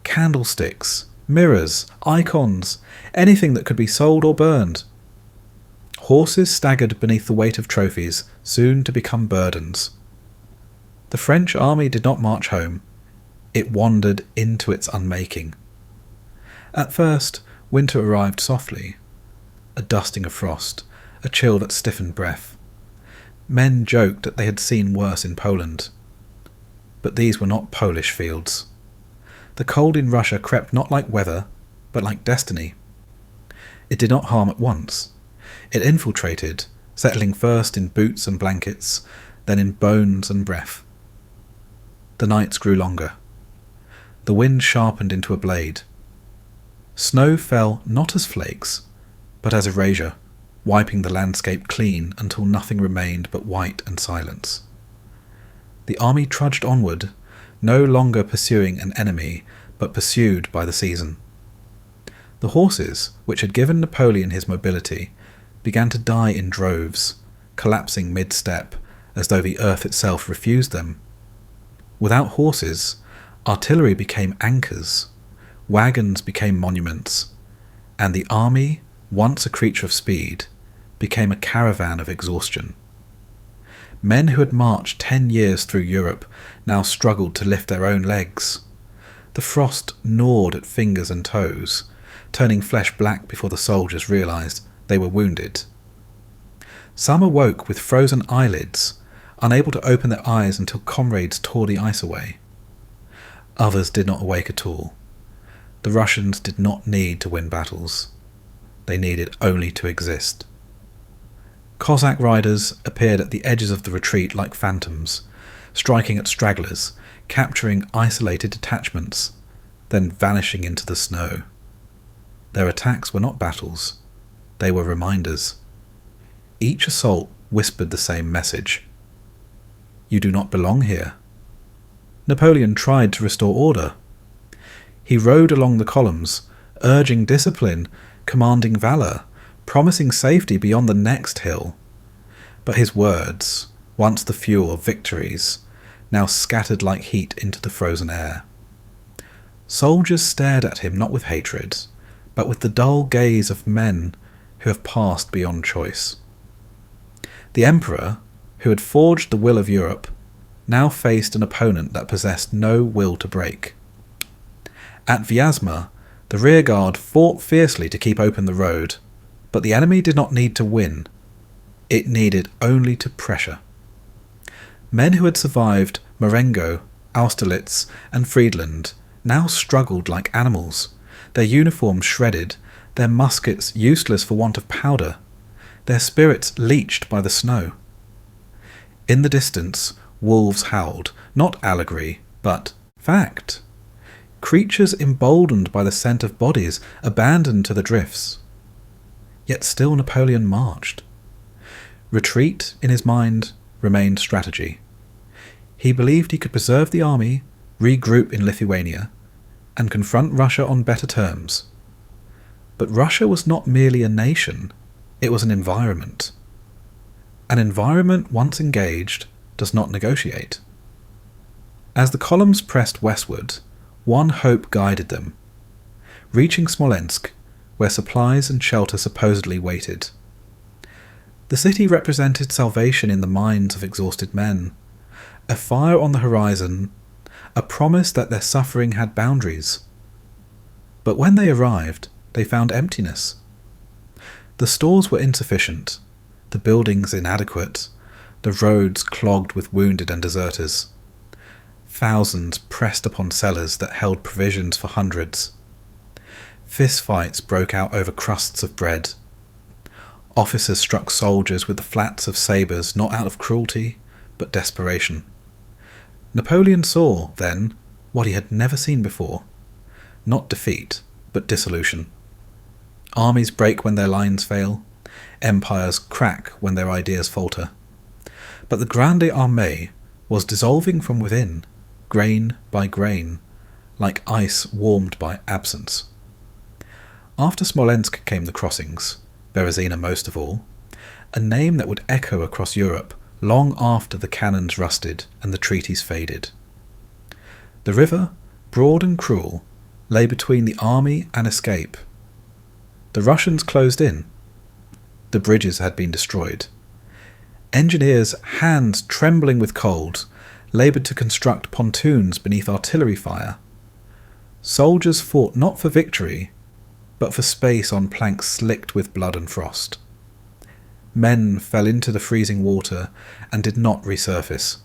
Candlesticks, mirrors, icons, anything that could be sold or burned. Horses staggered beneath the weight of trophies, soon to become burdens. The French army did not march home. It wandered into its unmaking. At first, winter arrived softly. A dusting of frost, a chill that stiffened breath. Men joked that they had seen worse in Poland. But these were not Polish fields. The cold in Russia crept not like weather, but like destiny. It did not harm at once. It infiltrated, settling first in boots and blankets, then in bones and breath. The nights grew longer. The wind sharpened into a blade. Snow fell not as flakes, but as erasure, wiping the landscape clean until nothing remained but white and silence. The army trudged onward, no longer pursuing an enemy, but pursued by the season. The horses, which had given Napoleon his mobility, began to die in droves, collapsing mid-step, as though the earth itself refused them. Without horses, artillery became anchors, wagons became monuments, and the army, once a creature of speed, became a caravan of exhaustion. Men who had marched 10 years through Europe now struggled to lift their own legs. The frost gnawed at fingers and toes, turning flesh black before the soldiers realized they were wounded. Some awoke with frozen eyelids, unable to open their eyes until comrades tore the ice away. Others did not awake at all. The Russians did not need to win battles. They needed only to exist. Cossack riders appeared at the edges of the retreat like phantoms, striking at stragglers, capturing isolated detachments, then vanishing into the snow. Their attacks were not battles. They were reminders. Each assault whispered the same message. You do not belong here. Napoleon tried to restore order. He rode along the columns, urging discipline, commanding valour, promising safety beyond the next hill. But his words, once the fuel of victories, now scattered like heat into the frozen air. Soldiers stared at him not with hatred, but with the dull gaze of men who have passed beyond choice. The emperor, who had forged the will of Europe, now faced an opponent that possessed no will to break. At Vyazma, the rearguard fought fiercely to keep open the road, but the enemy did not need to win. It needed only to pressure. Men who had survived Marengo, Austerlitz, and Friedland now struggled like animals, their uniforms shredded, their muskets useless for want of powder, their spirits leached by the snow. In the distance, wolves howled, not allegory, but fact. Creatures emboldened by the scent of bodies, abandoned to the drifts. Yet still Napoleon marched. Retreat, in his mind, remained strategy. He believed he could preserve the army, regroup in Lithuania, and confront Russia on better terms. But Russia was not merely a nation, it was an environment. An environment once engaged does not negotiate. As the columns pressed westward, one hope guided them. Reaching Smolensk, where supplies and shelter supposedly waited. The city represented salvation in the minds of exhausted men, a fire on the horizon, a promise that their suffering had boundaries. But when they arrived, they found emptiness. The stores were insufficient, the buildings inadequate, the roads clogged with wounded and deserters. Thousands pressed upon cellars that held provisions for hundreds. Fistfights broke out over crusts of bread. Officers struck soldiers with the flats of sabres not out of cruelty, but desperation. Napoleon saw, then, what he had never seen before. Not defeat, but dissolution. Armies break when their lines fail. Empires crack when their ideas falter. But the Grande Armée was dissolving from within, grain by grain, like ice warmed by absence. After Smolensk came the crossings, Berezina most of all, a name that would echo across Europe long after the cannons rusted and the treaties faded. The river, broad and cruel, lay between the army and escape. The Russians closed in. The bridges had been destroyed. Engineers, hands trembling with cold, laboured to construct pontoons beneath artillery fire. Soldiers fought not for victory, but for space on planks slicked with blood and frost. Men fell into the freezing water and did not resurface.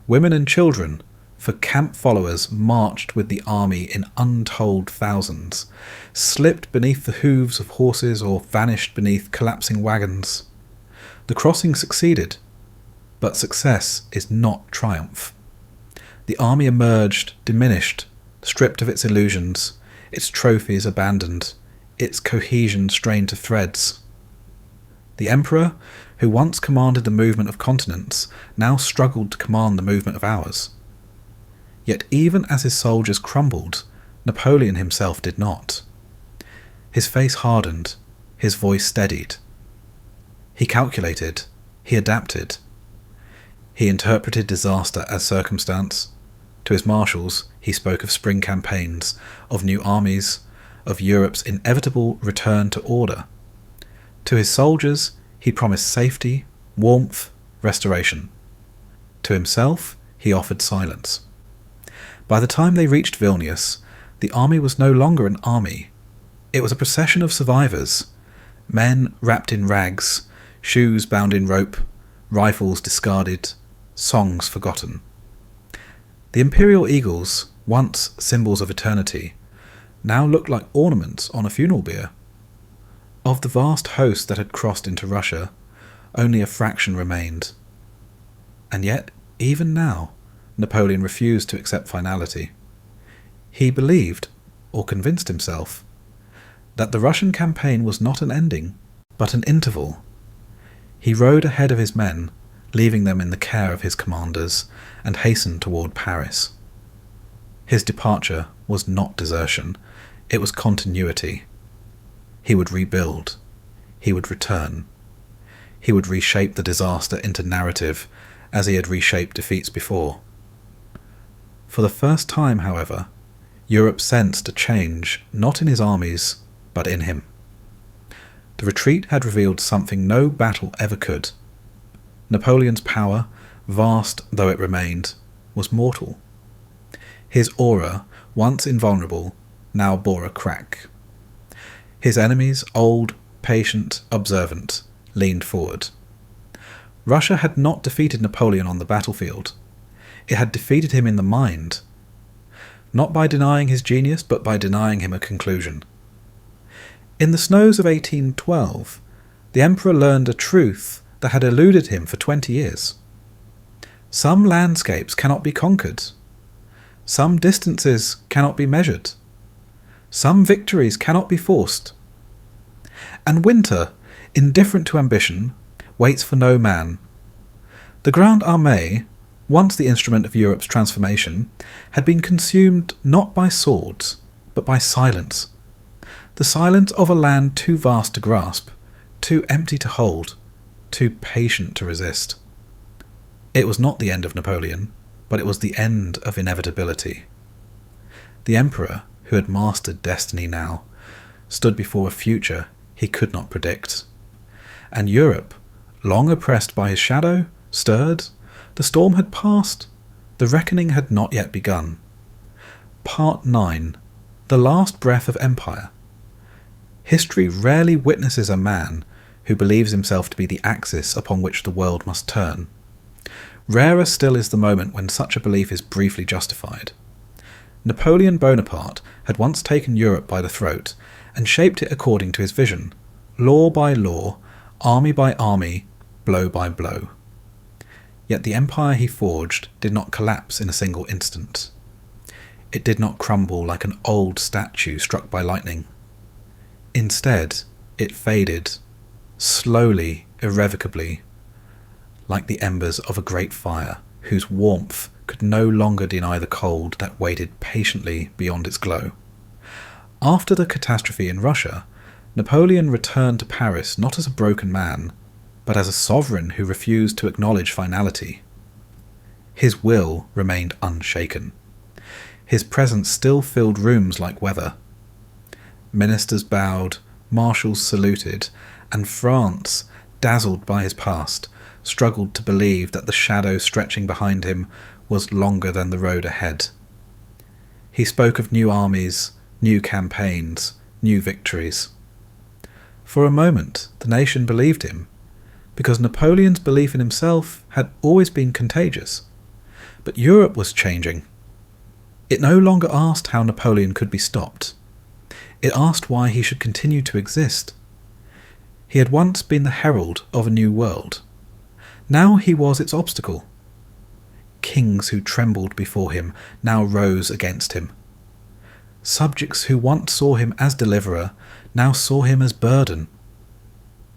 Women and children, for camp followers marched with the army in untold thousands, slipped beneath the hooves of horses or vanished beneath collapsing wagons. The crossing succeeded, but success is not triumph. The army emerged diminished, stripped of its illusions, its trophies abandoned, its cohesion strained to threads. The emperor, who once commanded the movement of continents, now struggled to command the movement of ours. Yet even as his soldiers crumbled, Napoleon himself did not. His face hardened, his voice steadied. He calculated, he adapted. He interpreted disaster as circumstance. To his marshals, he spoke of spring campaigns, of new armies, of Europe's inevitable return to order. To his soldiers, he promised safety, warmth, restoration. To himself, he offered silence. By the time they reached Vilnius, the army was no longer an army. It was a procession of survivors, men wrapped in rags, shoes bound in rope, rifles discarded, songs forgotten. The imperial eagles, once symbols of eternity, now looked like ornaments on a funeral bier. Of the vast host that had crossed into Russia, only a fraction remained. And yet, even now, Napoleon refused to accept finality. He believed, or convinced himself, that the Russian campaign was not an ending, but an interval. He rode ahead of his men, leaving them in the care of his commanders, and hastened toward Paris. His departure was not desertion, it was continuity. He would rebuild. He would return. He would reshape the disaster into narrative, as he had reshaped defeats before. For the first time, however, Europe sensed a change not in his armies, but in him. The retreat had revealed something no battle ever could. Napoleon's power, vast though it remained, was mortal. His aura, once invulnerable, now bore a crack. His enemies, old, patient, observant, leaned forward. Russia had not defeated Napoleon on the battlefield. It had defeated him in the mind. Not by denying his genius, but by denying him a conclusion. In the snows of 1812, the emperor learned a truth that had eluded him for 20 years. Some landscapes cannot be conquered. Some distances cannot be measured. Some victories cannot be forced. And winter, indifferent to ambition, waits for no man. The Grande Armée, once the instrument of Europe's transformation, had been consumed not by swords, but by silence. The silence of a land too vast to grasp, too empty to hold, too patient to resist. It was not the end of Napoleon, but it was the end of inevitability. The emperor, who had mastered destiny now, stood before a future he could not predict. And Europe, long oppressed by his shadow, stirred. The storm had passed. The reckoning had not yet begun. Part 9. The last breath of empire. History rarely witnesses a man who believes himself to be the axis upon which the world must turn. Rarer still is the moment when such a belief is briefly justified. Napoleon Bonaparte had once taken Europe by the throat and shaped it according to his vision, law by law, army by army, blow by blow. Yet the empire he forged did not collapse in a single instant. It did not crumble like an old statue struck by lightning. Instead, it faded, slowly, irrevocably, like the embers of a great fire whose warmth could no longer deny the cold that waited patiently beyond its glow. After the catastrophe in Russia, Napoleon returned to Paris not as a broken man, but as a sovereign who refused to acknowledge finality. His will remained unshaken. His presence still filled rooms like weather. Ministers bowed, marshals saluted, and France, dazzled by his past, struggled to believe that the shadow stretching behind him was longer than the road ahead. He spoke of new armies, new campaigns, new victories. For a moment, the nation believed him, because Napoleon's belief in himself had always been contagious. But Europe was changing. It no longer asked how Napoleon could be stopped. It asked why he should continue to exist. He had once been the herald of a new world. Now he was its obstacle. Kings who trembled before him now rose against him. Subjects who once saw him as deliverer now saw him as burden.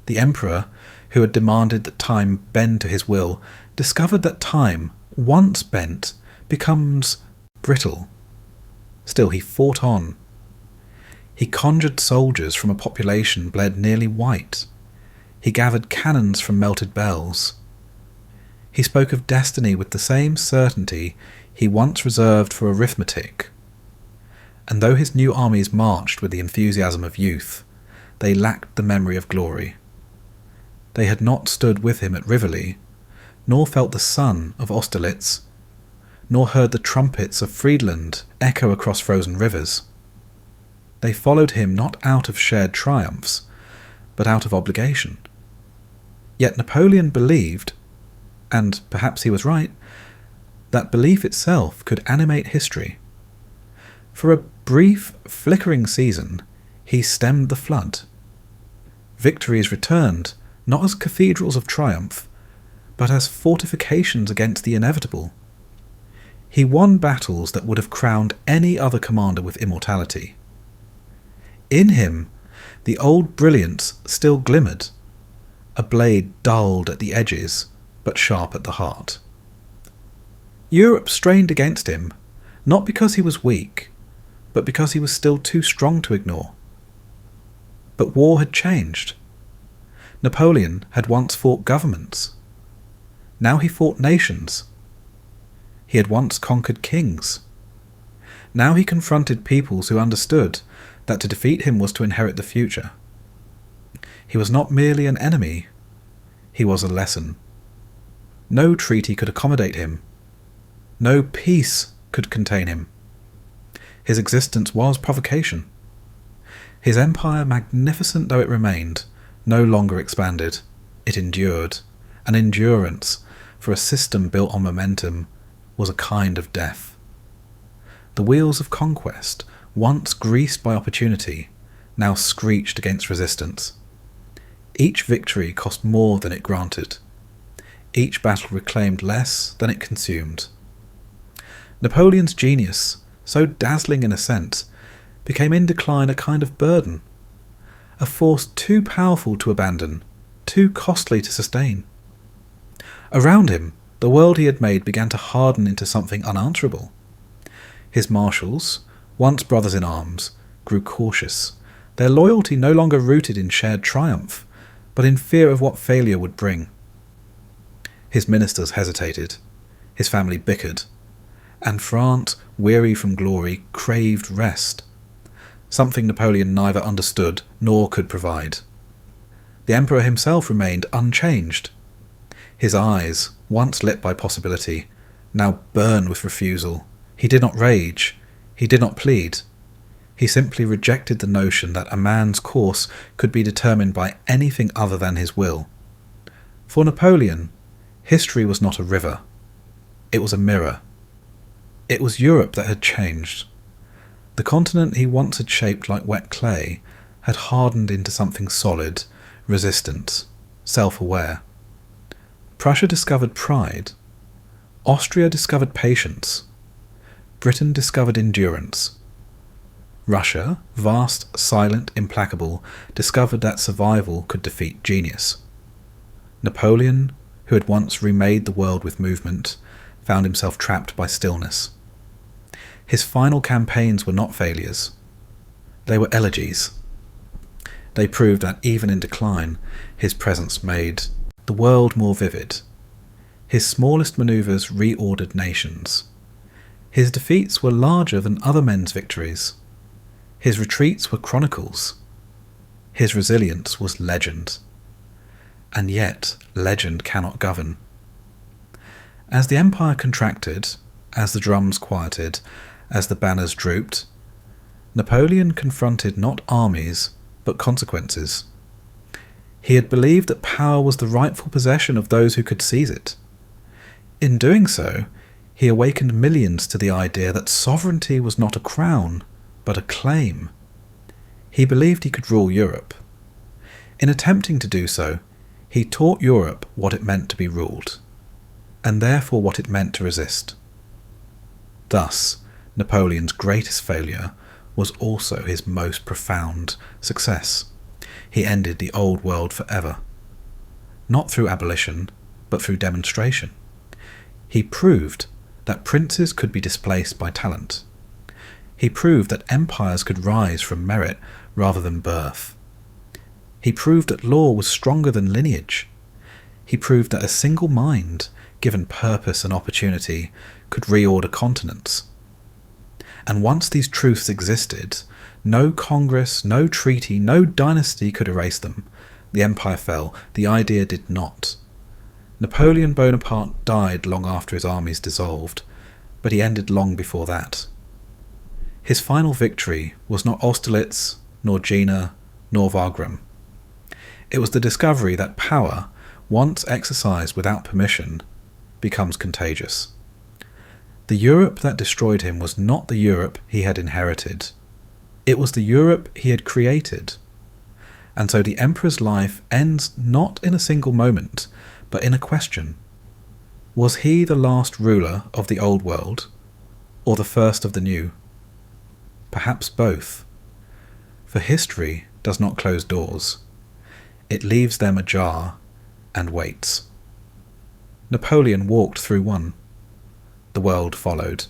The emperor, who had demanded that time bend to his will, discovered that time, once bent, becomes brittle. Still he fought on. He conjured soldiers from a population bled nearly white. He gathered cannons from melted bells. He spoke of destiny with the same certainty he once reserved for arithmetic. And though his new armies marched with the enthusiasm of youth, they lacked the memory of glory. They had not stood with him at Rivoli, nor felt the sun of Austerlitz, nor heard the trumpets of Friedland echo across frozen rivers. They followed him not out of shared triumphs, but out of obligation. Yet Napoleon believed, and perhaps he was right, that belief itself could animate history. For a brief, flickering season, he stemmed the flood. Victories returned, not as cathedrals of triumph, but as fortifications against the inevitable. He won battles that would have crowned any other commander with immortality. In him, the old brilliance still glimmered, a blade dulled at the edges, but sharp at the heart. Europe strained against him, not because he was weak, but because he was still too strong to ignore. But war had changed. Napoleon had once fought governments. Now he fought nations. He had once conquered kings. Now he confronted peoples who understood that to defeat him was to inherit the future. He was not merely an enemy, he was a lesson. No treaty could accommodate him. No peace could contain him. His existence was provocation. His empire, magnificent though it remained, no longer expanded. It endured, and endurance, for a system built on momentum, was a kind of death. The wheels of conquest, once greased by opportunity, now screeched against resistance. Each victory cost more than it granted. Each battle reclaimed less than it consumed. Napoleon's genius, so dazzling in a sense, became in decline a kind of burden, a force too powerful to abandon, too costly to sustain. Around him, the world he had made began to harden into something unanswerable. His marshals, once brothers in arms, grew cautious, their loyalty no longer rooted in shared triumph, but in fear of what failure would bring. His ministers hesitated, his family bickered, and France, weary from glory, craved rest, something Napoleon neither understood nor could provide. The emperor himself remained unchanged. His eyes, once lit by possibility, now burned with refusal. He did not rage, he did not plead. He simply rejected the notion that a man's course could be determined by anything other than his will. For Napoleon, history was not a river. It was a mirror. It was Europe that had changed. The continent he once had shaped like wet clay had hardened into something solid, resistant, self-aware. Prussia discovered pride. Austria discovered patience. Britain discovered endurance. Russia, vast, silent, implacable, discovered that survival could defeat genius. Napoleon, who had once remade the world with movement, found himself trapped by stillness. His final campaigns were not failures. They were elegies. They proved that even in decline, his presence made the world more vivid. His smallest manoeuvres reordered nations. His defeats were larger than other men's victories. His retreats were chronicles. His resilience was legend. And yet, legend cannot govern. As the empire contracted, as the drums quieted, as the banners drooped, Napoleon confronted not armies, but consequences. He had believed that power was the rightful possession of those who could seize it. In doing so, he awakened millions to the idea that sovereignty was not a crown, but a claim. He believed he could rule Europe. In attempting to do so, he taught Europe what it meant to be ruled, and therefore what it meant to resist. Thus, Napoleon's greatest failure was also his most profound success. He ended the old world forever, not through abolition, but through demonstration. He proved that princes could be displaced by talent. He proved that empires could rise from merit rather than birth. He proved that law was stronger than lineage. He proved that a single mind, given purpose and opportunity, could reorder continents. And once these truths existed, no congress, no treaty, no dynasty could erase them. The empire fell. The idea did not. Napoleon Bonaparte died long after his armies dissolved, but he ended long before that. His final victory was not Austerlitz, nor Jena, nor Wagram. It was the discovery that power, once exercised without permission, becomes contagious. The Europe that destroyed him was not the Europe he had inherited. It was the Europe he had created. And so the emperor's life ends not in a single moment, but in a question. Was he the last ruler of the old world, or the first of the new? Perhaps both. For history does not close doors. It leaves them ajar and waits. Napoleon walked through one. The world followed.